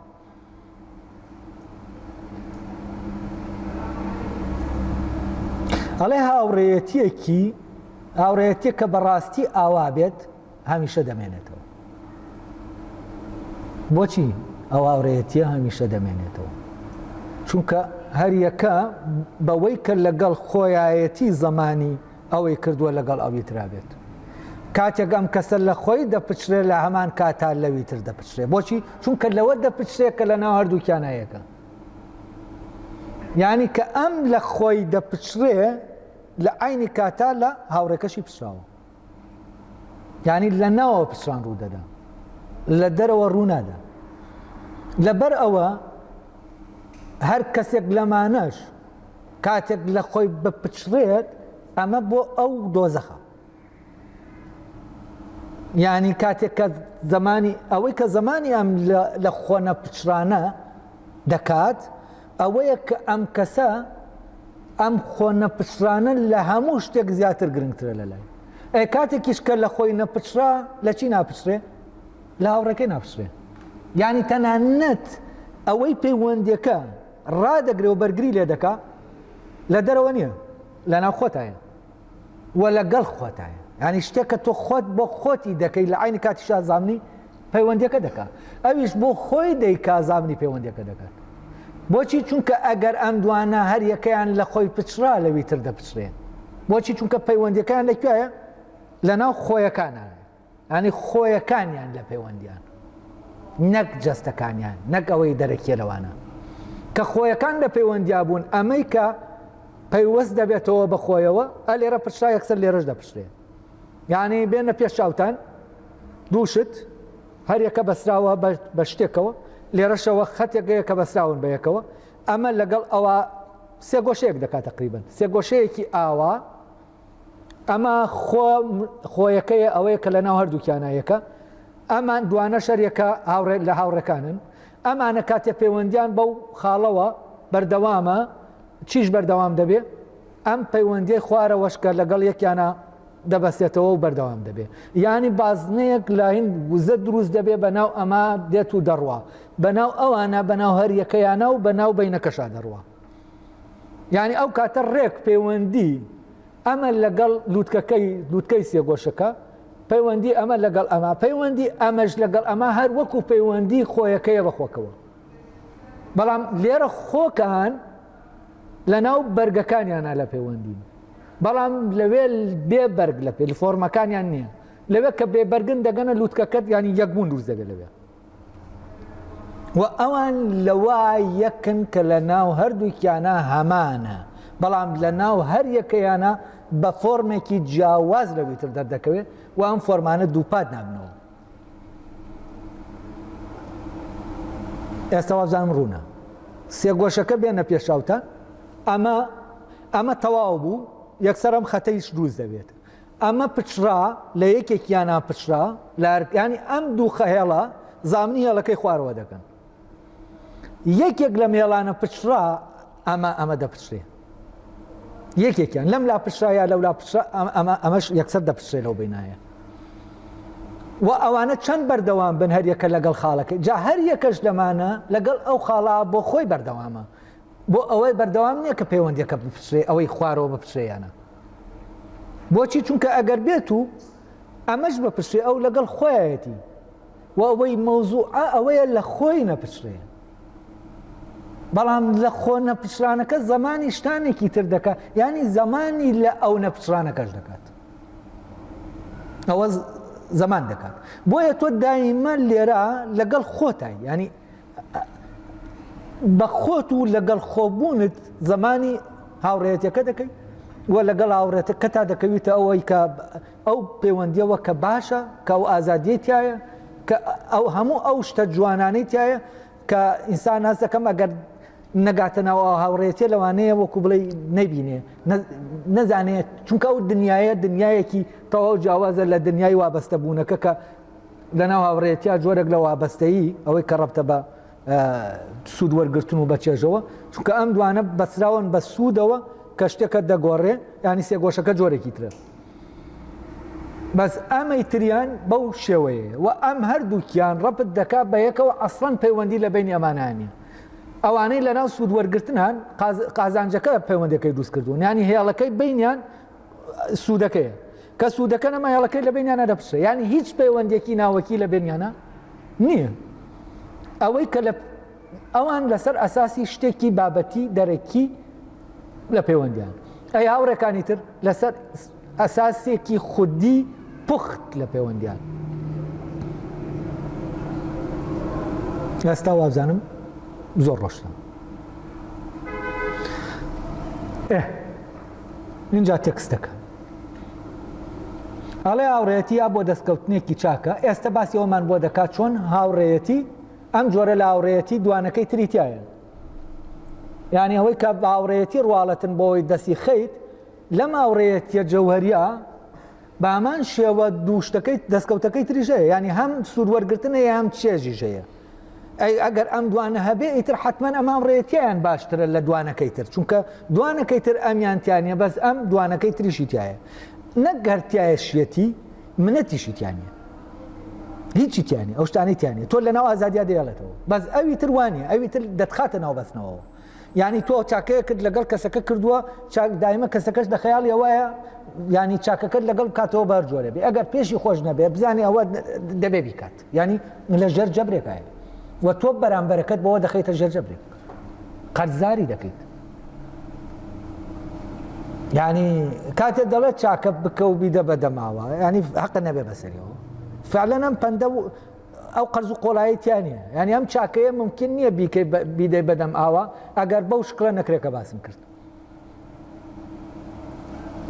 ئەڵێ هاوڕێیەتی کە بەڕاستی ئاوا بێت هەمیشە دەمێنێتەوە. بۆچی ئەو هاوڕێیەتیە هەمیشە دەمێنێتەوە؟ چونکە هەریەکە بەوەی کە لەگەڵ خۆیایەتی زەمانی ئەوەی کردووە لەگەڵ ئەوی ترابێت. کاتێک ئەم کەسە لە خۆی دەپچرێ لە هەمان کاتا لەوی تر دەپچرێ. بۆچی؟ چونکە لەوە دەپچرێ کە لە ناو هەردووکیانایەکە. یعنی کە ئەم لە خۆی دەپچرێ لە عینی کاتا لە هاوڕێکەشی پچراوە. یعنی لە ناوەوە پچران ڕوو دەدا، لە دەرەوە ڕوو نادا. لەبەر ئەوە هەر کەسێک لەمانەش کاتێک لە خۆی بپچرێت ئەمە بۆ ئەو دۆزەخە. یعنی کاتێک کە زمانی ئەوەی کە زمانی ئەم لە خۆنە پچرانە دەکات ئەوەیە کە ئەم کەسە ئەم خۆنە پچرانە لە هەموو شتێک زیاتر گرنگترە لە لای. کاتێکیش کە لە خۆی نەپچرا لە چی ناپچرێ؟ لە هاوڕێکەی ناپچرێ. یعنی تەنانەت ئەوەی پەیوەندیەکە ڕادەگرێ و بەرگری لێ دەکا لە دەرەوە نییە، لە ناو خۆتایە و لەگەڵ خۆتایە. ینی شتێککە تۆ خۆت بۆ خۆتی دەکەی لە عینی کاتی شازامنی پەیوەندیەکە دەکات، ئەویش بۆ خۆی دەیکا زامنی پەیوەندیەکە دەکات. بۆچی؟ چونکە ئەگەر ئەم دوانە هەر یەکەیان لە خۆی پچرا لەوی تر دەپچرێن. بۆچی؟ چونکە پەیوەندیەکان لەکوێیە؟ لە ناو خۆیەکانە، ینی خۆیەکانیان لە پەیوەندیان، نەک جەستەکانیان، نەک ئەوەی دەرەکیە لەوانە کە خۆیەکان لە پەیوەندیا بوون. ئەمەی کە پەیوەست دەبێتەوە بە خۆیەوە ئە لێرە پچرا یەکسەر لێرەش دەپچرێن. یعنی بێنە پێش چاوتان دووشت هەر یەکە بەسراوە بە شتێکەوە، لێرەشەوە خەتێکەیە کە بەسراون بە یەکەوە. ئەمە لەگەڵ ئەوە سێ گۆشەیەک دەکات تقریبن، سێ گۆشەیەکی ئاوا. ئەمە خۆیەکەیە ئەوەیە کە لە ناو هەردووکیانایەکە. ئەمان دوانە شەریەکە لە هاوڕێکانن. ئەمانە کاتێ پەیوەندیان بەو خاڵەوە بەردەوامە چیش بەردەوام دەبێ؟ ئەم پەیوەندیی خوارەوەش کە لەگەڵ یەکیانە دەبەستێتەوە و بەردەوام دەبێ. یعنی بازنەیەک لاین وزە دروست دەبێ بەناو ئەمە دێت و دەڕوا، بەناو ئەوانە بەناو هەر یەکەیانە و بەناو بینەکەشا دەڕوا. یعنی ئەو کاتە ڕێک پەیوەندی ئەمە لەگەڵ لووتکەی سێگۆشەکە، پەیوەندی ئەمە لەگەڵ ئەمە، پەیوەندی ئەمەش لەگەڵ ئەمە هەر وەکو پەیوەندی خۆیەکەیە بەخۆکەوە. بەڵام لێرە خۆکان لە ناو بەرگەکانیانە لە پەیوەندی، بەڵام لەوێ بێ بەرگ لە پێ فۆرمەکانیان نییە. لەوێ کە بێبەرگن دەگەنە لووتکەکەت ینی یەکبوون دروست دەبێت لەوێ. و ئەوان لەوا یەکن کە لە ناو هەردووکیانە هەمانە، بەڵام لە ناو هەر یەکەیانە بە فۆرمێکی جیاواز لەوی تر دەردەکەوێت و ئەم فۆرمانە دووپات نابنەوە. ئێستا وابزانم ڕوونە سێ گۆشەکە بێنە پێشاوتان ئەمە تەواو بوو یەکسەر ئەم خەتەیش دروست دەبێت. ئەمە پچرا لە یەکێکیانە پچرا ینی ئەم دوو خەهێڵە زامنی هێڵەکەی خوارەوە دەکەن. یەکێک لە مێڵانە پچرا ئەمە دەپچرێ یەکێکیان لەم لا پچرایە لەو لا پچرا ئەمەش یەکسەر دەپچرێ لەو بینایە و ئەوانە چەند بەردەوام بن هەر یەکە لەگەڵ خاڵەکەی جا هەر یەکەش لەمانە لەگەڵ ئەو خاڵا بۆ خۆی بەردەوامە بۆ ئەوەی بەردەوام نییە کە پەیوەندیەکە بپچرێ ئەوەی خوارەوە بپچرێیانە. بۆچی چونکە ئەگەر بێت و ئەمەش بپچرێ ئەو لەگەڵ خۆیەتی و ئەوەی مەوزوع ئەوەیە لە خۆی نەپچرێ. بەڵام لە خۆ نەپچرانەکە زمانی شتانێکی تر دەکات ینی زمانی لە ئەو نەپچرانەکەش دەکات ئەوە زەمان دەکات. بۆیە تۆ دایمە لێرە لەگەڵ خۆتای ینی بە خۆت و لەگەڵ خۆبوونت زمانی هاوڕێتیەکە دەکەی و لەگەڵ هاوڕێتەکە تا دەکەویتە ئەوەی کە ئەو پەیوەندیەوە کە باشە کە ئەو ئازادیە تایە کە ئەو هەموو ئەو شتە جوانانەی تایە کە ئینسان هەست دەکەم ئەگەر نەگاتنەوە هاوڕێتیە لەوانەیە وەکو بڵێ نەبینێ نەزانێت چونکە ئەو دنیاە دنیایەکی تەواو جیاوازە لە دنیای وابەستە بوونەکە کە لەناو هاوڕێتیا جۆرێک لە وابەستەیی ئەوەی کە ڕەبتە بە سوود وەرگرتن و بەچێژەوە چونکە ئەم دوانە بەسراون بە سوودەوە کە شتێکە دەگۆڕێ ینی سێگۆشەکە جۆرێکی ترە. بەس ئەمەی تریان بەو شێوەیە و ئەم هەردووکیان ڕەپت دەکات بە یەکەوە ئەسڵەن پەیوەندی لە بینی ئەمانانی ئەوانەی لەناو سوود وەرگرتنان قازانجەکە پەیوەندەکەی دروست کردوون ینی هێڵەکەی بینیان سوودەکەیە کە سوودەکە نەما هێڵەکەی لە بینیانە دەپشە ینی هیچ پەیوەندێکی ناوەکی لە بینیانە نییە. ئەوەی کە ئەوان لەسەر ئەساسی شتێکی بابەتی دەرەکی لە پەیوەندیان ئەی هاوڕێکانی تر لەسەر ئەساسێکی خودی پوخت لە پەیوەندیان. ئێستا وابزانم زۆر ڕۆشتە اینجا تێکستەکە ئەڵێ هاوڕێتی یا بۆ دەستکەوتنێکی چاکە. ئێستا باسی ئەومان بۆ دەکات چۆن هاوڕێتی ئەم جۆرە لە هاوڕێتی دوانەکەی تریتایە ینی ئەوەی کە هاوڕێتی ڕواڵەتن بۆەوەی دەستی خەیت لەم هاوڕێتیە جەوهەریە بە هەمان شێوە دووشتەکەی دەستکەوتەکەی تریژەیە ینی هەم سوود وەرگرتنە هەم چێژیژەیە. ئەگەر ئەم دوانە هەبێ ئیتر حتمما ئەم هاوڕێتیان باشترە لە دوانەکەی تر چونکە دوانەکەی تر ئەمیانتیانە بەس ئەم دوانەکەی تریشی تایە نەگەرتیایە شێتی منەتیشی تیانە هیچی تیانێ ئەو شتانەی تیانێ تۆ لەناو ئازادیا دەیڵێتەوە بەس ئەوی تر وانە ئەوی تر دەتخاتە ناو بەستنەوە ینی تۆ چاکەیە کرد لەگەڵ کەسەکە کردووە دایمە کەسەکەش دە خەیاڵی ئەوەیە ینی چاکەکەت لەگەڵ کاتەوە بەر جۆرە بێ ئەگەر پێشی خۆش نەبێ بزانێ ئەوە دەبێ بیکات ینی لە ژەر جەبرێکایە و تۆ بەرامبەرەکەت بەوە دەخەیتە ژەر جەبرێک قەرزاری دەکەیت ینی کاتێک دەڵێت چاکە بکە و بیدە بەدەماوە ینی حەق نەبێ بەسەریەوە فعلەن ئەم پەندە ئەو قەرز و قۆڵایەتیانە ینی ئەم چاکەیە ممکن نییە بیدەی بەدەم ئاوە ئەگەر بەو شکڵە نەکرێکە باسم کرد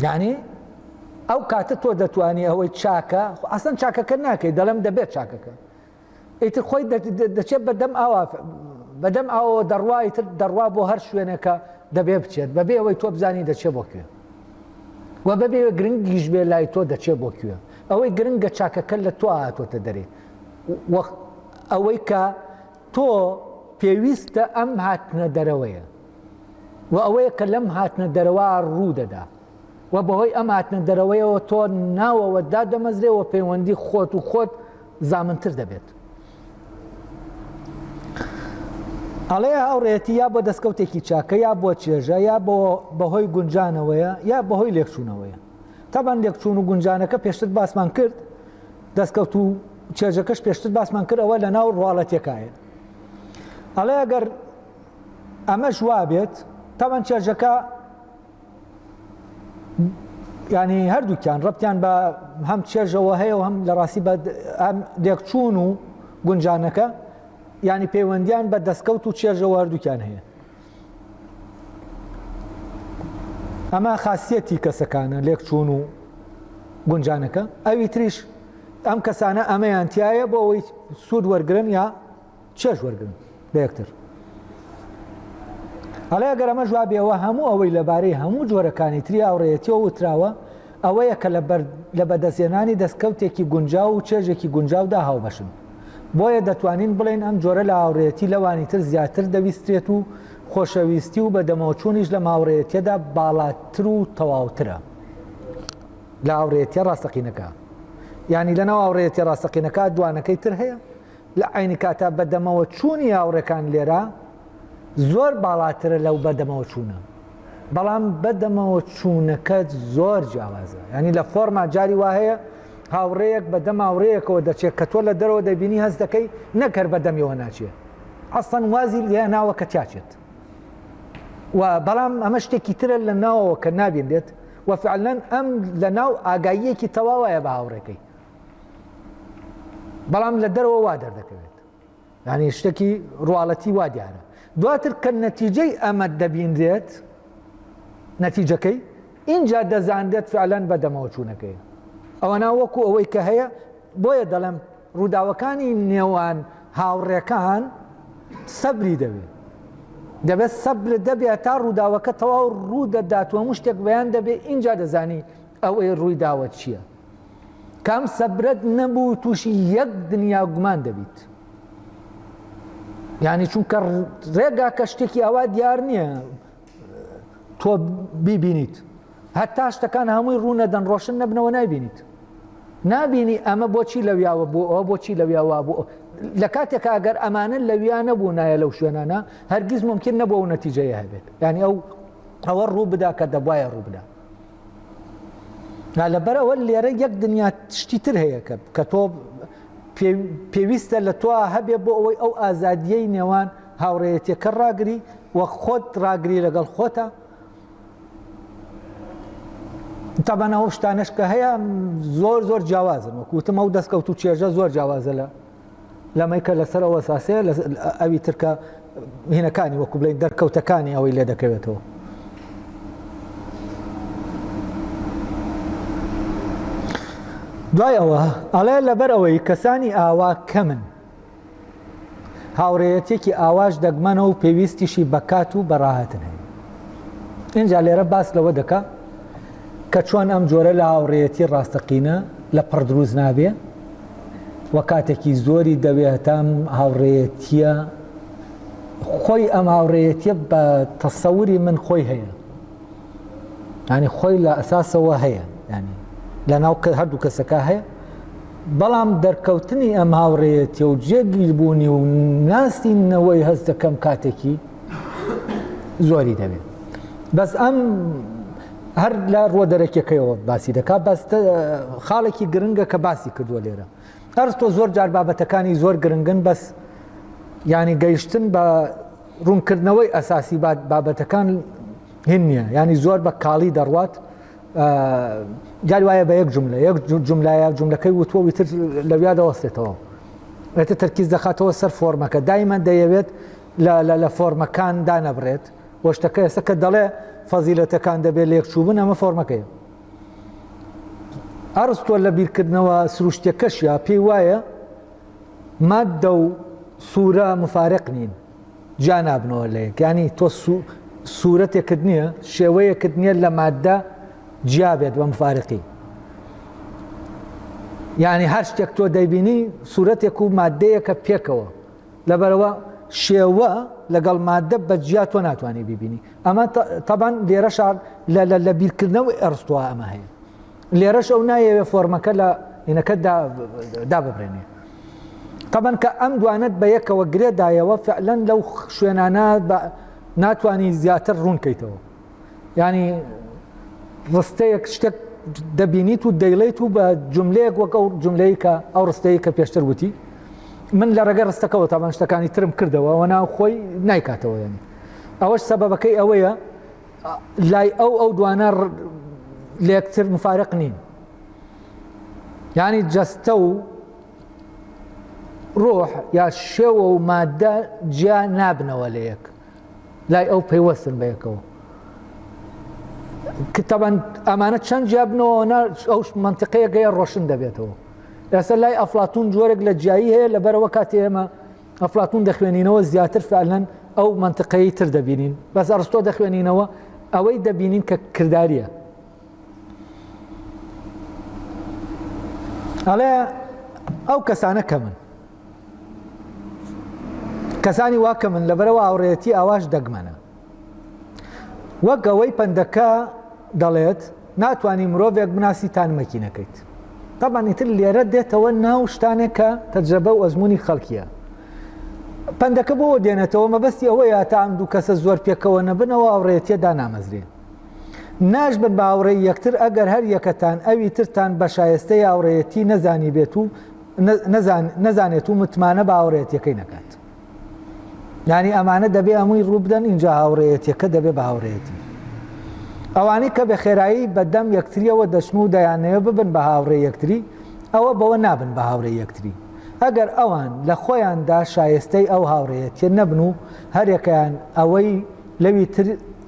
ینی ئەو کاتە تۆ دەتوانی ئەوەی چاکە ئەسڵەن چاکەکە ناکەیت دەڵێم دەبێت چاکەکە ئیتر خۆی دەچێت بەدەم ئاوا بەدەم ئاوە دەڕوای تر دەڕوا بۆ هەر شوێنێکە دەبێ بچێت بەبێ ئەوەی تۆ بزانی دەچێت بۆ کوێ و بەبێ گرنگیش بێ لای تۆ دەچێت بۆ کوێ ئەوەی گرنگە چاکەکە لە تۆ هاتۆتە دەرێ ئەوەی کە تۆ پێویستە ئەم هاتنە دەرەوەیە و ئەوەیە کە لەم هاتنە دەرەوە ڕوو دەدا و بەهۆی ئەم هاتنە دەرەوەیەوە تۆ ناوەوە دادەمەزرێەوە پەیوەندی خۆت و خۆت زامنتر دەبێت. ئەڵێ هاوڕێتی یا بۆ دەستکەوتێکی چاکە یا بۆ چێژە یا بۆ بەهۆی گونجانەوەیە یا بەهۆی لێکچوونەوەیە. تابان لێکچوون و گونجانەکە پێشتر باسمان کرد دەستکەوت و چێژەکەش پێشتر باسمان کرد ئەوە لە ناو ڕواڵەتێکایە. ئەڵێ ئەگەر ئەمەش وا بێت تاوان چێژەکە ینی هەردووکیان ڕەبتیان بە هەم چێژەوە هەیە و هەم لە ڕاستی بە لێکچوون و گونجانەکە ینی پەیوەندیان بە دەستکەوت و چێژەوە هەردووکیان هەیە. ئەمە خاصیەتی کەسەکانە لێک چوون و گونجانەکە. ئەوی تریش ئەم کەسانە ئەمەیان تایە بۆ ئەوەی سوود وەرگرن یا چێژ وەرگرن بە یەکتر. هەڵێ ئەگەر ئەمە جوابێەوە هەموو ئەوەی لەبارەی هەموو جۆرەکانی تری ئاوڕێیەتیەوە وتراوە ئەوەیە کە لە بەدەستێنانی دەستکەوتێکی گونجاو و چێژێکی گونجاودا هاوبەشن. بۆیە دەتوانین بڵێن ئەم جۆرە لە ئاوڕێتی لەوانی تر زیاتر دەویسترێت و خۆشەویستی و بەدەمەوەچوونیش لە ماوڕێتیەدا باڵاتر و تەواوترە لە ئاوڕێتی ڕاستەقینەکە. یعنی لەناو ئاوڕێتی ڕاستەقینەکە دوانەکەی تر هەیە لە عینی کاتا بەدەمەوەچوونی ئاوڕەکان لێرە زۆر باڵاترە لەو بەدەمەوە چوونە، بەڵام بەدەمەوە چوونەکە زۆر جیاوازە. ینی لە فۆرما جاری وا هەیە هاوڕەیەک بەدەم هاوڕەیەکەوە دەچێت کە تۆ لە دەرەوە دەبینی هەست دەکەی نەکەر بەدەمیەوە ناچێت ئەسڵەن وازی لێ ناوە کە تیاچێت و بەڵام ئەمە شتێکی ترە لە ناوەوە کە نابێنێت و فعلەن ئەم لە ناو ئاگاییەکی تەواوایە بە هاوڕێکەی، بەڵام لە دەرەوە وا دەردەکەوێت. ینی شتێکی ڕواڵەتی وا دیارە. دواتر کە نەتیجەی ئەمە دەبیندرێت نەتیجەکەی اینجا دەزاندێت فعلەن بەدەمەوە چوونەکەی. ئەوەنا وەکو ئەوەی کە هەیە بۆیە دەڵێم ڕووداوەکانی نێوان هاوڕێکان سەبری دەبێت. دەبێت سەبر دەبێت تا ڕووداوەکە تەواو ڕوو دەدات و هەموو شتێک بەیان دەبێت اینجا دەزانی ئەوەی ڕووی داوە چییە. کام سەبرەت نەبوو تووشی یەک دنیا گومان دەبیت. یعنی چونکە ڕێگا کە شتێکی ئەوە دیار نییە تۆ بیبینیت، هەتا شتەکان هەمووی ڕوونەدەن ڕۆشن نەبنەوە نایبینیت، نابینی ئەمە بۆچی لەویاوە بۆ ئەوە بۆچی لەویاوە بۆ لە کاتێکە ئەگەر ئەمانە لەویا نەبوو نایە لەو شوێنانە هەرگیز ممکن نەبوو و نەتیجەیە هەبێت. ینی ئەوە ڕوو بدا کە دەبوایە ڕوو بدا. لەبەرەوە لێرە یەک دنیا شتی تر هەیە کە تۆ پێویستە لە تۆ هەبێ بۆ ئەوەی ئەو ئازادیەی نێوان هاوڕێیەتیەکە ڕاگری وە خۆت ڕاگری لەگەڵ خۆتە. تابانەوە شتانش کە هەیە زۆر جیاوازن، وەکوتم ئەو دەستکەوت و چێژە زۆر جیاوازە لەمەی کە لەسەرەوە ساسەیە ئەوی ترکە هینەکانی وەکو بڵین دەرکەوتەکانی ئەوەی لێ دەکەوێتەوە. دوای ئەوە ئەڵێ لەبەر ئەوەی کەسانی ئاوا کەمن هاوڕێیەتێکی ئاواش دەگمەنە و پێویستیشی بەکات و بەڕاهەتن هەیە. اینجا لێرە باس لەوە دەکا کە چۆن ئەم جۆرە لە هاوڕێیەتی ڕاستەقینە لە پڕ دروست نابێ و کاتێکی زۆری دەوێت ئەم هاوڕێیەتیە خۆی ئەم هاوڕێیەتیە بە تەسەوری من خۆی هەیە، ینی خۆی لە ئەساسەوە هەیە، ینی لە ناو هەردوو کەسەکە هەیە، بەڵام دەرکەوتنی ئەم هاوڕێیەتیە و جێگیربوونی و ناسینەوەی هەست دەکەم کاتێکی زۆری دەبێت. بەس ئەم هەر لە ڕۆدەرەکێکەوە باسی دەکات، بەس خاڵێکی گرنگە کە باسی کردووە لێرە. هەر تۆ زۆر جار بابەتەکانی زۆر گرنگن، بەس ینی گەیشتن بە ڕوونکردنەوەی ئەساسی بابەتەکان هین نییە، ینی زۆر بە کاڵی دەڕوات. جاری وایە بە یەک جملایە جملەکەی وتووە تر لەویا دەوەستێتەوە، ئێتە تەرکیز دەخاتەوە سەر فۆرمەکە، دایمەن دەیەوێت لە فۆرمەکان دانەبڕێت. وەشتەکە ئێستا کە دەڵێ فەزیلەتەکان دەبێت لە یەکچووبن ئەمە فۆرمەکەیە. ئەرستۆ لە بیرکردنەوە سروشتێکەشیا پێی وایە مادە و سوورە مفارق نین، جا نابنەوە لە یەک. ینی تۆ سوورەتێکت نییە، شێوەیەکت نییە لە مادە جیابێت بە مفارقی. یعنی هەر شتێک تۆ دەیبینی سوورەتێک و مادەیەکە پێکەوە، لەبەرەوە شێوە لەگەڵ مادە بە جیا تۆ ناتوانانی بیبینی. ئەمە تەبان لێرەش لە بیرکردنەوەی ئەرستوە ئەمە هەیە. لێرەش ئەو نایەوێ فۆرمەکە لە هینەکە داببرێنێ. تەبان کە ئەم دوانت بە یەکەوە گرێدایەوە فعلەن لەو شوێنانە ناتوانانی زیاتر ڕوونکەیتەوە. ینی ڕستەیەک شتێک دەبینیت و دەیڵێت و بە جملەیەک وەک ئەو جملەیە کە ئەو ڕستەیە کە پێشتر وتی من لە ڕێگە ڕستەکەەوە تاوان شتەکانی ترم کردەوە ئەوە ناو خۆی نایکاتەوە. ینی ئەوەش سەبەبەکەی ئەوەیە لای ئەو دوانە لە یەکتر مفارق نین. ینی جەستە و ڕۆح یا شێوە و مادە جیا نابنەوە لە یەک، لای ئەو پەیوەستن بە یەکەوە. طبعا ئەمانە چەند جیابنەوە ئەو منتیقەیە گەیە ڕۆشن دەبێتەوە. ئێستا لای ئەفلاتون جۆرێک لە جیایی هەیە لەبەرەوە کاتێ ئێمە ئەفلاتون دەخوێنینەوە زیاتر فعلەن ئەو منتیقەی تر دەبینین، بەس ئەرستۆ دەخوێنینەوە ئەوەی دەبینین کە کرداریە. ئەڵێ ئەو کەسانە کە من کەسانی واکە من لەبەرەوە ئاوڕێتی ئاواش دەگمەنە. وەک ئەوەی پەندەکە دەڵێت ناتوانانی مرۆڤێک بناسی تانمەکی نەکەیت. طبعاً ئیتر لێرە دێتەوە ناو شتانێک کە تەجربە و ئەزمموی خەڵکیە. پەندەکە بۆ دێنێتەوە مەبەستی ئەوەیە تا ئەم دوو کەسە زۆر پێکەوە نەبنەوە ئاوڕێتیەدا نامەزرێن. ناش بن بە ئاوڕێی یەکتر ئەگەر هەر یەکەتان ئەوی ترتان بە شایستەی ئاوڕێتی نەزانی بێت و نەزانێت و متمانە بە ئاوڕێتیەکەی نەکات. یعنی ئەمانە دەبێ ئەمووی ڕووبدەن اینجا هاوڕێتیەکە دەبێ بە هاوڕێتی. ئەوانەی کە بە خێرایی بەدەم یەکتریەوە دەچن و دەیانەیە ببن بە هاوڕێ یەکتری ئەوە بەوە نابن بە هاوڕێ یەکتری. ئەگەر ئەوان لە خۆیاندا شایستەی ئەو هاوڕێتیە نەبن و هەرێکیان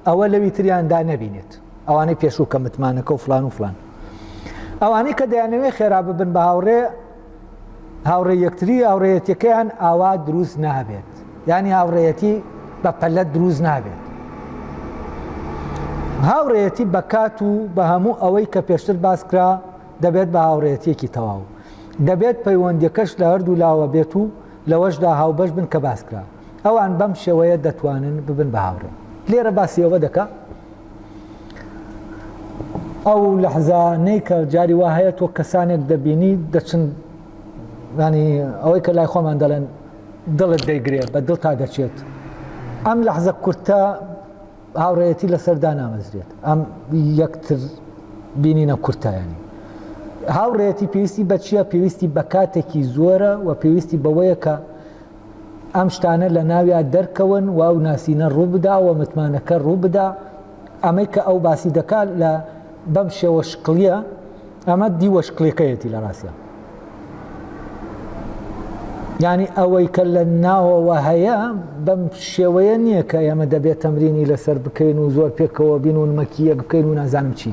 ئەوە لەوی تریاندا نەبینێت. ئەوانەی پێشوو کە متمانەکە و فلان و فلان. ئەوانەی کە دەیانەوێ خێرا ببن بە هاوڕێ یەکتری هاوڕێتیەکەیان ئاوا دروست نابێت. یعنی هاوڕێتی بە پەلە دروست نابێت. هاوڕێتی بە کات و بە هەموو ئەوەی کە پێشتر باسکرا دەبێت بە هاوڕێتیەکی تەواو. دەبێت پەیوەندیەکەش لە هەردوو لاوە بێت و لەوەشدا هاوبەش بن کە باسکرا. ئەوان بەم شێوەیە دەتوانن ببن بە هاوڕێ. لێرە باسیەوە دەکا ئەو لەحزانەی کە جاری وا هەیە تۆ کەسانێک دەبینی دەچن ینی ئەوەی کە لای خۆمان دەڵێن دڵت دەیگرێت بە دڵ تا دەچێت. ئەم لەحزە کورتە هاوڕێتی لەسەردا نامەزرێت. ئەم یەکتر بینینە کورتایانی. هاوڕێتی پێویستی بە چییە؟ پێویستی بە کاتێکی زۆرە و پێویستی بەوەیە کە ئەم شتانە لە ناویا دەرکەون و ئەو ناسینە ڕوو بدا و متمانەکە ڕوو بدا. ئەمەی کە ئەو باسی دەکات لە بەم شێوە شقلیە ئەمە دیوە شقلەکەیەتی لە ڕاستە. یعنی ئەوەی کە لە ناوەوە هەیە بەم شێوەیە نییە کە ئێمە دەبێت تەمرینی لەسەر بکەین و زۆر پێکەوە بین و مەکیەک بکەین و نازانم چی.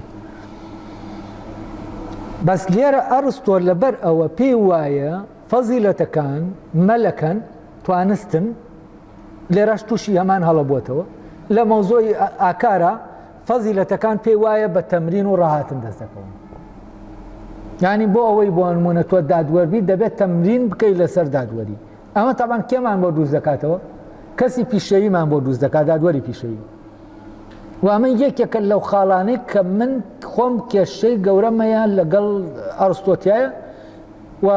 بەس لێرە ئەرستۆ لەبەر ئەوە پێی وایە فەزیلەتەکان مەلەکەن توانستن لێرەش تووشی هەمان هەڵەبووتەوە لە مەوزۆی ئاکارە فەزیلەتەکان پێی وایە بە تەمرین و ڕاهاتن دەست دەکەون. یعنی بۆ ئەوەی بۆ نمونە تۆ دادوەربی دەبێت تەمرین بکەیت لەسەر دادوەری. ئەمە تەبان کێمان بۆ دروست دەکاتەوە؟ کەسی پیشەویمان بۆ دروست دەکات، دادوەری پیشەوی. و ئەمە یەکێکە لەو خاڵانەی کە من خۆم کێشەی گەورەمەیە لەگەڵ ئەرستۆتیایە و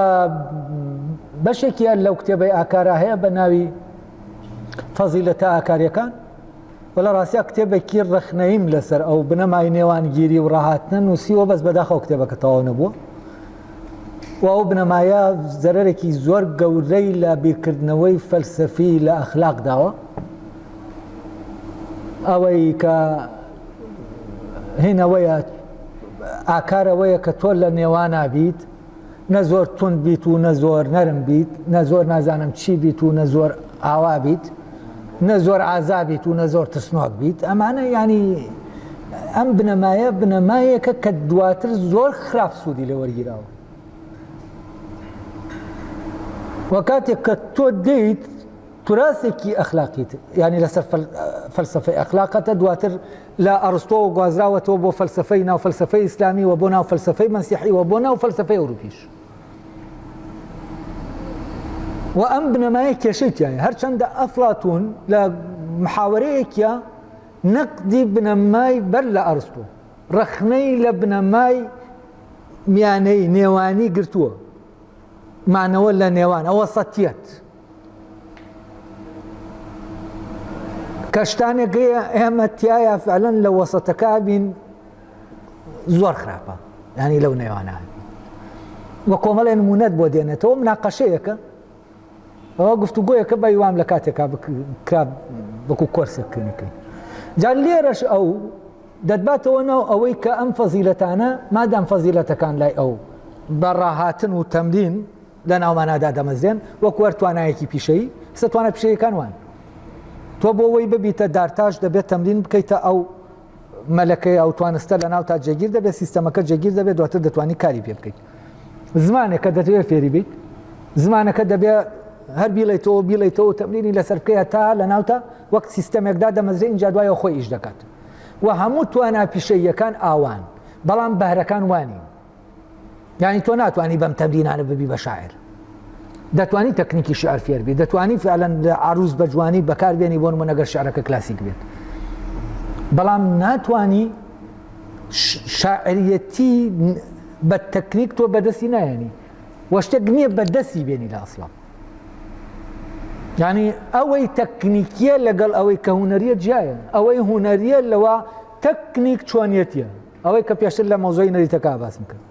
بەشێکیە لەو کتێبەی ئاکارە هەیە بە ناوی فەزیلەتە ئاکاریەکان و لە ڕاستیا کتێبێکی ڕخنەیم لەسەر ئەو بنەمای نێوانگیری و ڕاهاتنە نووسیوە بەس بەداخەوە کتێبەکە تەواو نەبووە و ئەو بنەمایە زەرەرێکی زۆر گەورەی لە بیرکردنەوەی فەلسەفی لە ئەخلاق داوە. ئەوەی کە هینەوەیە ئاکارەوەیە کە تۆ لە نێوانە بیت، نە زۆر تند بیت و نە زۆر نەرم بیت، نە زۆر نازانم چی بیت و نە زۆر ئاوا بیت، نە زۆر ئازا بیت و نە زۆر ترسنۆک بیت. ئەمانە ینی ئەم بنەمایەکە کە دواتر زۆر خراپ سوودی لە وەرگیراوە. وە کاتێک کە تۆ دەیت توراسێکی ئەخلاقیت، ینی لەسەر فەلسەفەی ئەخلاقەتە دواتر لە ئەرستۆ و گوازراوەتەوە بۆ فەلسەفەی ناو فەلسەفەی ئیسلامی و بۆ ناو فەلسەفەی مەسیحی و بۆ ناو فەلسەفەی ئەوروپیش. و ئەم بنەمایە کێشەیتیانە هەرچەندە ئەفلاتون لە محاوەرەیەکیە نەقدی بنەمای بەر لە ئەرستۆ ڕەخنەی لە بنەمای میانەی نێوانی گرتووە، مانەوە لە نێوان ئەوە سەتیەت کە شتانێکەیە ئێمە تایە فعلەن لە وەسەتەکە بین زۆر خراپە، ینی لەو نێوانە وە کۆمەڵێ نمونەت بۆ دێنێتەوە مناقەشەیەکە ئەوە گفتوگۆیەکە بەیوام لە کاتێکا کرا بەکو کۆرسێکردنەکەی. جا لێرەش ئەو دەتباتەوە ناو ئەوەی کە ئەم فەزیلەتانە مادام فەزیلەتەکان لای ئەو بە ڕاهاتن و تەمرین لە ناومانادا دەمەزێن وەکو وەرتوانایەکی پیشەیی ستوانە پیشەیەکان وان. تۆ بۆ ئەوەی ببیتە دارتاش دەبێت تەمرین بکەیتە ئەو مەلەکەی ئەو توانستە لە ناو تا جێگیر دەبێت سیستەمەکە جێگیر دەبێت دواتر دەتوانانی کاری پێ بکەیت زمانێکە دەتوێت فێری بیت زمانەکە دەبێت هەر بیڵیتەوە تەمرینی لەسەر بکەیە تا لە ناوتە وەک سیستەمێکدا دەمەزرێت اینجا دوایەوە خۆی ئیش دەکات و هەموو توانە پیشەیەکان ئاوان بەڵام بەهرەکان وانی یعنی تۆ ناتوانانی بەم تەمرینانە ببی بە شاعر دەتوانی تەکنیکی شعر فێر بی دەتوانی فعلەن لە عروس بە جوانی بەکاربێنی بۆ نمونە ئەگەر شعرەکە کلاسیک بێت بەڵام ناتوانی شاعریەتی بە تەکنیک تۆ بەدەستی نایەنی وە شتێک نییە بەدەستی بێنی لە ئەسڵا یعنی ئەوەی تەکنیکیە لەگەڵ ئەوەی کە هونەریە جیایە ئەوەی هونەریە لەوە تەکنیک چۆنیەتیە ئەوەی کە پێشتر لە مۆزۆی نەریتەکە باسم کرد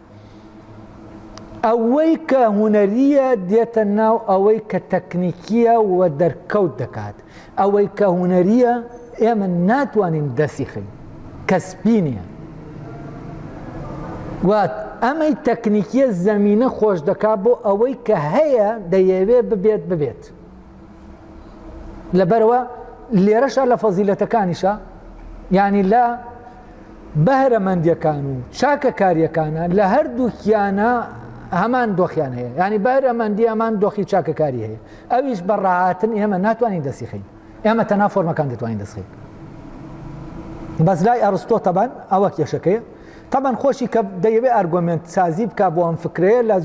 ئەوەی کە هونەریە دێتە ناو ئەوەی کە تەکنیکیە و دەرکەوت دەکات ئەوەی کە هونەریە ئێمە ناتوانین دەستی خەین کەسبی نییە و ئەمەی تەکنیکیە زەمینە خۆش دەکات بۆ ئەوەی کە هەیە دەیەوێت ببێت لەبەرەوە لێرەشە لە فەزیلەتەکانیشە یعنی لە بەهرەمەندیەکان و چاکە کاریەکانە لە هەردووکیانە هەمان دۆخیان هەیە ینی بەهرەمەندی ئەمان دۆخی چاکەکاری هەیە ئەویش بەڕاحەتن ئێمە ناتوانین دەستی خەین ئێمە تەنها فۆرمەکان دەتوانین دەستخەین بەس لای ئەرستۆ تەبەن ئەوە کێشەکەیە تەبەن خۆشی کە دەیەوێت ئارگۆمنت سازی بکە بۆ ئەم فکرەیە لە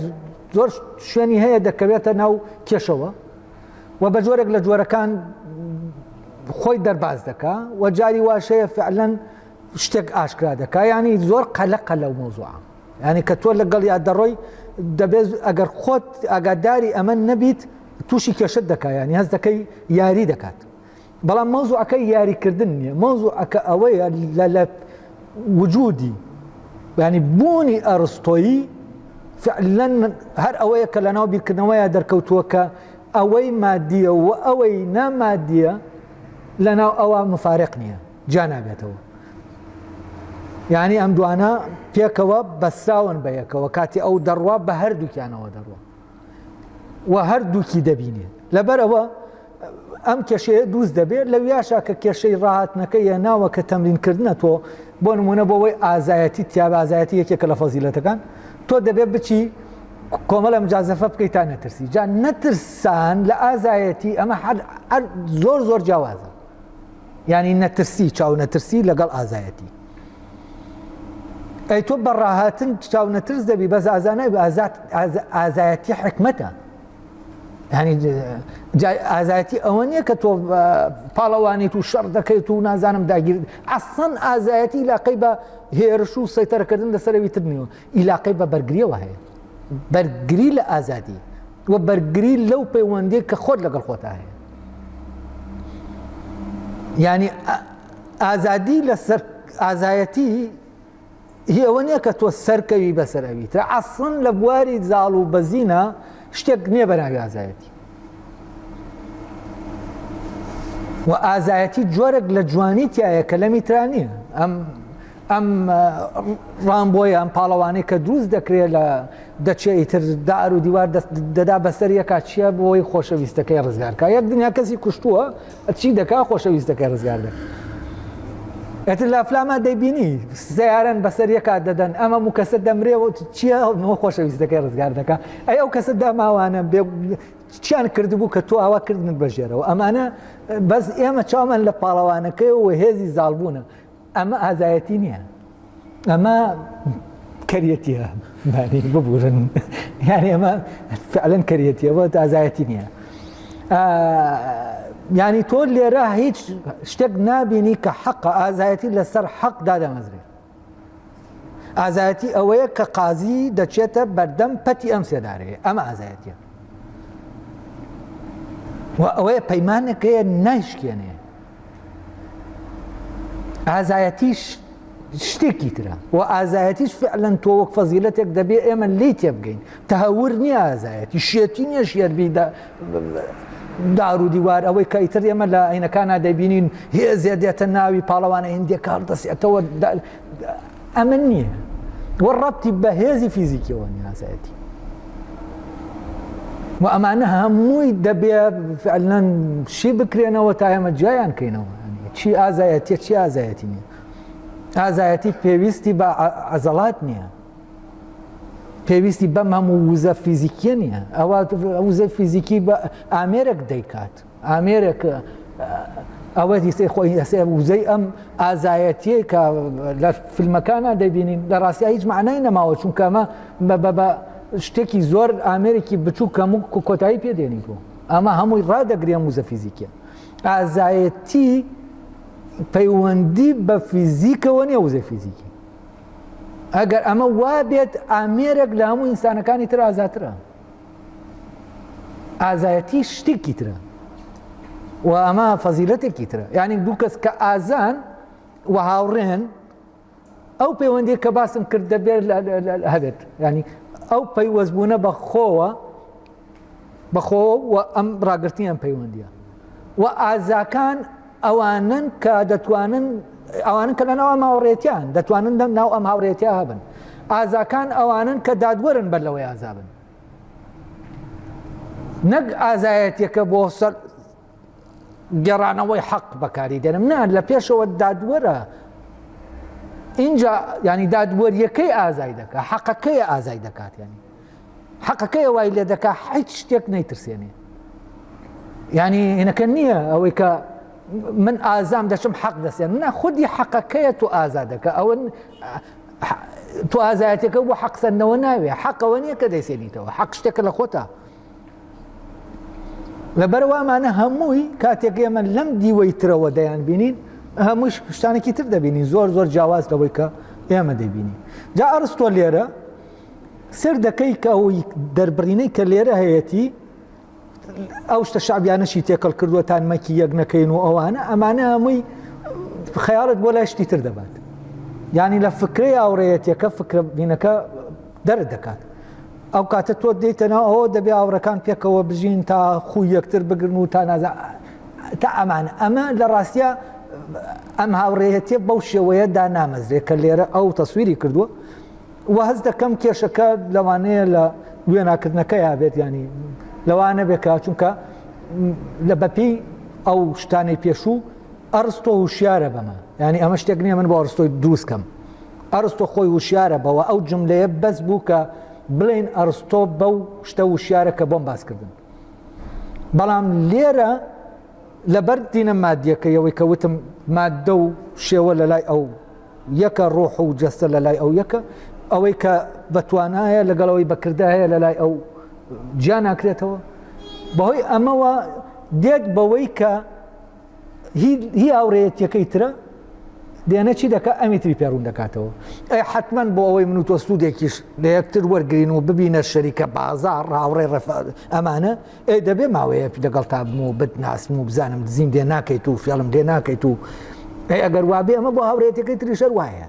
زۆر شوێنی هەیە دەکەوێتە ناو کێشەوە و بە جۆرێک لە جۆرەکان خۆی دەرباز دەکا و جاری واشەیە فعلەن شتێک ئاشکرا دەکا ینی زۆر قەلەقە لەو مۆزوعە ینی کە تۆ لەگەڵ یاددەڕۆی دەبێت ئەگەر خۆت ئاگاداری ئەمە نەبیت تووشی کێشت دەکا ینی هەست دەکەی یاری دەکات بەڵام مۆزوعەکەی یاریکردن نییە مۆزوعەکە ئەوەیە لە وجودی ینی بوونی ئەرستۆیی فعلەن هەر ئەوەیە کە لە ناو بیرکردنەوەیە دەرکەوتووە کە ئەوەی مادیە و ئەوەی نامادیە لە ناو ئەوە مفارق نییە جا نابێتەوە یعنی ئەم دوانە پێکەوە بەساون بەیەکەوە کاتی ئەو دەڕوا بە هەردووکیانەوە دەڕوە و هەردووکی دەبینێت لەبەرەوە ئەم کێشەیە دروست دەبێت لە ویاشە کە کێشەی ڕاهاتنەکەی یەناوە کە تەمرینکردنە تۆ بۆ نمونە بۆەوەی ئازایەتی تیاب ئازایەتی یەکێکە لە فەزیلەتەکان تۆ دەبێت بچی کۆمەڵە مجازەفە بکەیت تا نەترسی جا نەترسان لە ئازایەتی ئەمە زۆر زۆر جیاوازە ینی نەترسی چاو نەترسی لەگەڵ ئازایەتی ئەی تۆ بەڕاهاتن چاو نەترس دەبی بەس ئازانای ئازایەتی حکمەتە ینی ئازایەتی ئەوە نییە کە تۆ پاڵەوانیت و شەڕ دەکەیت و نازانم داگیر ئەسڵەن ئازایەتی عیلاقەی بە هێرش و سەیتەرەکردن لەسەرەوی تر نیوە عیلاقەی بە بەرگریەوە هەیە بەرگری لە ئازادی و بەرگری لەو پەیوەندی کە خۆت لەگەڵ خۆتا هەیە ینی ئازادی لەسەر ئازایەتی هیەوە نییە کە تۆ سەرکەوی بەسەرەویترە ئەسڵەن لە بواری زاڵ و بەزینە شتێک نییە بەناوی ئازایەتی و ئازایەتی جۆرێک لە جوانی تایە کە لە میترانیە ئەم ڕامبۆیە ئەم پاڵەوانەی کە دروست دەکرێت لە دەچێتتر دار و دیوار دەدا بەسەر یەکا چییە بۆی خۆشەویستەکەی ڕزگارکە یەک دنیا کەسی کوشتووە چی دەکا خۆشەویستەکەی ڕزگار دەکە ئەتر لە ئەفلامە دەیبینی سیارەن بەسەر یەکا دەدەن ئەمە و کەسە دەمرێ و چییە نەوە خۆشەویستەکەی ڕزگار دەکە ئەو کەسە داماوانە چیان کردبوو کە تۆ ئاواکردن بەژێرەوە ئەمانە بەس ئێمە چاومان لە پاڵەوانەکەی و هێزی زاڵبوونە ئەمە ئازایەتی نییە ئەمە کەریەتیە بانی ببورن یعنی ئەمە فعلەن کەریەتیەوە ئازایەتی نییە یعنی تۆ لێرە هیچ شتێک نابینی کە حەقە ئازایەتی لەسەر حەق دادەمەزرێت ئازایەتی ئەوەیە کە قازی دەچێتە بەردەم پەتی ئەم سێدارەیە ئەمە ئازایەتیە و ئەوەیە پەیمانێکەیە نایشکێنێ ئازایەتیش شتێکی ترە و ئازایەتیش فعلەن تۆ وەک فەزیلەتێک دەبێ ئێمە لی تێبگەین تەهەور نییە ئازایەتی شێتی نییە شێربی دار و دیوار ئەوەی کە ئیتر ئێمە لە عینەکانە دەبینین هێزێ دێتە ناوی پاڵەوانە هێندێک کار دەسێتەوە ئەمە نییە وە ڕەبتی بە هێزی فیزیکیەوە نیە ئازایەتی و ئەمانە هەمووی دەبێت فعلەن چی بکرێنەوە تا ئێمە جیایان کەینەوە چی ئازایەتیە چی ئازایەتی نییە ئازایەتی پێویستی بە عەزەڵات نییە، پێویستی بەم هەموو وزە فیزیکیە نییە. ئەوە وزە فیزیکی بە ئامێرێک دەیکات، ئامێرێک ئەوە دیسێ خۆی وزەی ئەم ئازایەتیە کە لە فیلمەکانە دەبینین لە ڕاستیە هیچ معنای نەماوە، چونکە ئەمە بە شتێکی زۆر ئامێرێکی بچوو کەموو کۆتایی پێدێنیتەوە. ئەمە هەمووی ڕدەگرێن وزە فیزیکیە. ئازایەتی پەیوەندی بە فیزیکەوە نیە وزە فیزیکی. ئەگەر ئەمە وا بێت ئامێرێک لە هەموو ئینسانەکانی تر ئازاترە. ئازایەتی شتێکی ترە و ئەمە فەزیلەتێکی ترە. یعنی دوو کەس کە ئازان و هاوڕێن ئەو پەیوەندی کە باسم کرد دەبێت هەبێت، ینی ئەو پەیوەستبوونە بەخۆ و ئەم ڕاگررتیان پەیوەندیە و ئازاکان ئەوانن کە دەتوانن ئەوانن کە لە ناو ئەم هاوڕێتیان دەتوانن ناو ئەم هاوڕێتیا هەبن. ئازاکان ئەوانن کە دادوەرن بەر لەوەی ئازابن، نەک ئازایەتێکە بۆ سەر گەڕانەوەی حەق بەکاری دێنم، نا لە پێشەوە دادوەرە. اینجا ینی دادوەریەکەی ئازای دەکات، حەقەکەی ئازای دەکات، ینی حەقەکەی وای لێ دەکات هیچ شتێک نەیترسێنێ. ینی هینەکە نییە ئەوەی کە من ئازام دەچم حەق دەسێن، نا خودی حەقەکەیە تو ئازا دەکە. ئەوە تو ئازایەتەکە بۆ حەقسەندنەوە ناوێ، حەقەوە نییە کە دەیسێنیتەوە، حەق شتێکە لە خۆتە. لەبەرەوە ئەمانە هەمووی کاتێک ئێمە لەم دیوەی ترەوە دەیان بینین، هەمووی شتانێکی تر دەبینین زۆر زۆر جیاواز لەوەی کە ئێمە دەبینین. جا ئەرستۆ لێرە سەر دەکەی کە ئەوی دەربڕینەی کە لێرە هەیەی ئەو شتە شعبیانەشی تێکەڵ کردووە تانمەکی یەک نەکەین و ئەمانە هەمووی خەیاڵت بۆ لای شتی تر دەبات. ینی لە فکرەی هاوڕێیەتیەکە فکرە بینەکە دەرت دەکات. ئەو کاتە تۆ دێتەنەوە ئەوە دەبێ هاوڕەکان پێکەوە بژین تا خوی یەکتر بگرن و تا نازە تا ئەمانە. ئەمە لە ڕاستیە ئەم هاوڕێیەتێ بەو شێوەیە دانامەزرێت کە لێرە ئەو تەسویری کردووە و هەز دەکەم کێشەکە لەوانەیە لە وێناکردنەکە یابێت، ینی لەوانە بێکە چونکە لە بەپی ئەو شتانی پێشوو ئەرستۆ وشیارە بەمە، ینی ئەمە شتێک نییە من بۆ ئەرستۆی دروستکەم. ئەرستۆ خۆی وشیارە بەوە ئەو جملەیە بەس بوو کە بڵێن ئەرستۆ بەو شتە وشیارە کە بۆم باسکردن. بەڵام لێرە لەبەر دینە مادیەکەیەوەی کە وتم مادە و شێوە لە لای ئەو یەکە، ڕۆح و جەستە لە لای ئەو یەکە، ئەوەی کە بەتوانایە لەگەڵەوەی بەکردا هەیە لە لای ئەو گیان ناکرێتەوە. بەهۆی ئەمەوە دێت بەوەی کە هی هاوڕێیەتیەکەی ترە دێنە چی دەکات ئەمیتری پێڕوون دەکاتەوە. حتمما بۆ ئەوەی من و تۆ سوودێکیش لە یەکتر وەرگین و ببینە شەریکە بازار هاوڕێ ئەمانە دەبێ ماوەیە لەگەڵ تا بم و بتناسم و بزانم دزیم دێ ناکەیت و فێڵم دێ ناکەیت و ئەگەر وابێ ئەمە بۆ هاوڕێیەتەکەی تریشەر وایە.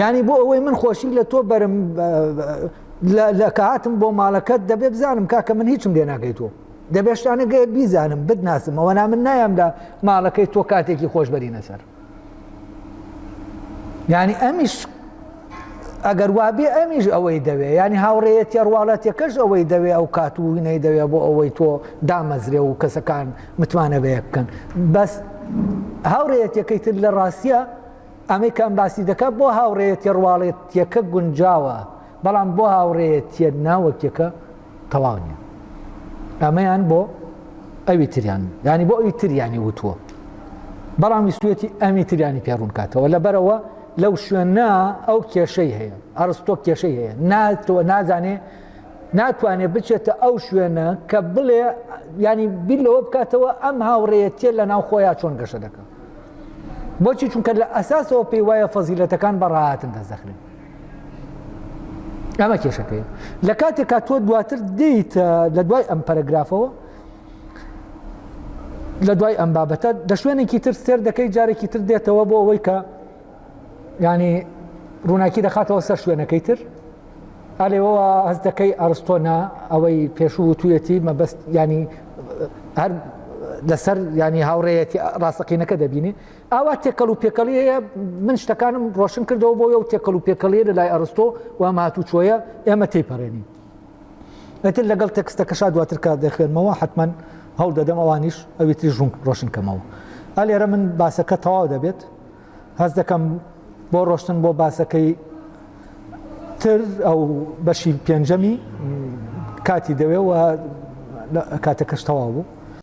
ینی بۆ ئەوەی من خۆشی لە تۆ بەرم لە کاتم بۆ ماڵەکەت دەبێ بزانم کاکە من هیچم لێ ناکەیتەوە، دەبێ شتانەگەیە بیزانم بتناسم، ئەوە من نایەم لە ماڵەکەی تۆ کاتێکی خۆش بەرینە سەر. ینی ئەمیش ئەگەر وابێ ئەمیش ئەوەی دەوێ، ینی هاوڕێیەتی ڕواڵەتەکەش ئەوەی دەوێ ئەو کات و وینەی دەوێ بۆ ئەوەی تۆ دامەزرێ و کەسەکان متوانە بەیە بکەن. بەس هاوڕێیەتەکەی تر لە ڕاستیە ئەمەی کەم باسی دەکات بۆ هاوڕێیەتی ڕواڵەتیەکە گونجاوە، بەڵام بۆ هاوڕێیەتیە ناوەکێکە تەواو نییە. ئەمەیان بۆ ئەوی تریان، ینی بۆ ئەوی تریانی وتووە، بەڵام ویستوێتی ئەمی تریانی پێڕوون کاتەوە. لەبەرەوە لەو شوێنە ئەو کێشەی هەیە، ئەرستۆ کێشەی هەیە، نازانێ ناتوانێت بچێتە ئەو شوێنە کە بڵێ ینی بیلەوە بکاتەوە ئەم هاوڕێیەتیە لە ناو خۆیان چۆن گەشە دەکات. بۆچی؟ چونکە لە ئەساسەوە پێی وایە فەزیلەتەکان بەڕاهاتن دەستدەخرێن. ئەمە کێشەکەی. لە کاتێکا تۆ دواتر دیت لە دوای ئەم پەرەگرافەوە لە دوای ئەم بابەتە لە شوێنێکی تر سێر دەکەی جارێکی تر دێتەوە بۆ ئەوەی کە ینی ڕووناکی دەخاتەوە سەر شوێنەکەی تر. ئالێەوە هەست دەکەی ئەرستۆنا ئەوەی پێشوو توێتی مەبەست ینی هەر لەسەر ینی هاوڕێیەتی ڕاستەقینەکە دەبینی. ئاوا تێکەڵ و پێکەڵی هەیە، من شتەکانم ڕۆشن کردەوە بۆیە و تێکەڵ و پێکەڵیە لە لای ئەرستۆ و هاتوو چۆیە ئێمە تێپەڕێنین. ئەتر لەگەڵ تێکستەکەشا دواتر کات دەخوێنمەوە حتمما هەوڵ دەدەم ئەوانیش ئەوی تریش ڕۆشن کەمەوە. لێرە من باسەکە تەواو دەبێت هەز دەکەم بۆ ڕۆشتن بۆ باسەکەی تر ئەو بەشی پێنجەمی کاتی دەوێ و کاتەکەش تەواو بوو.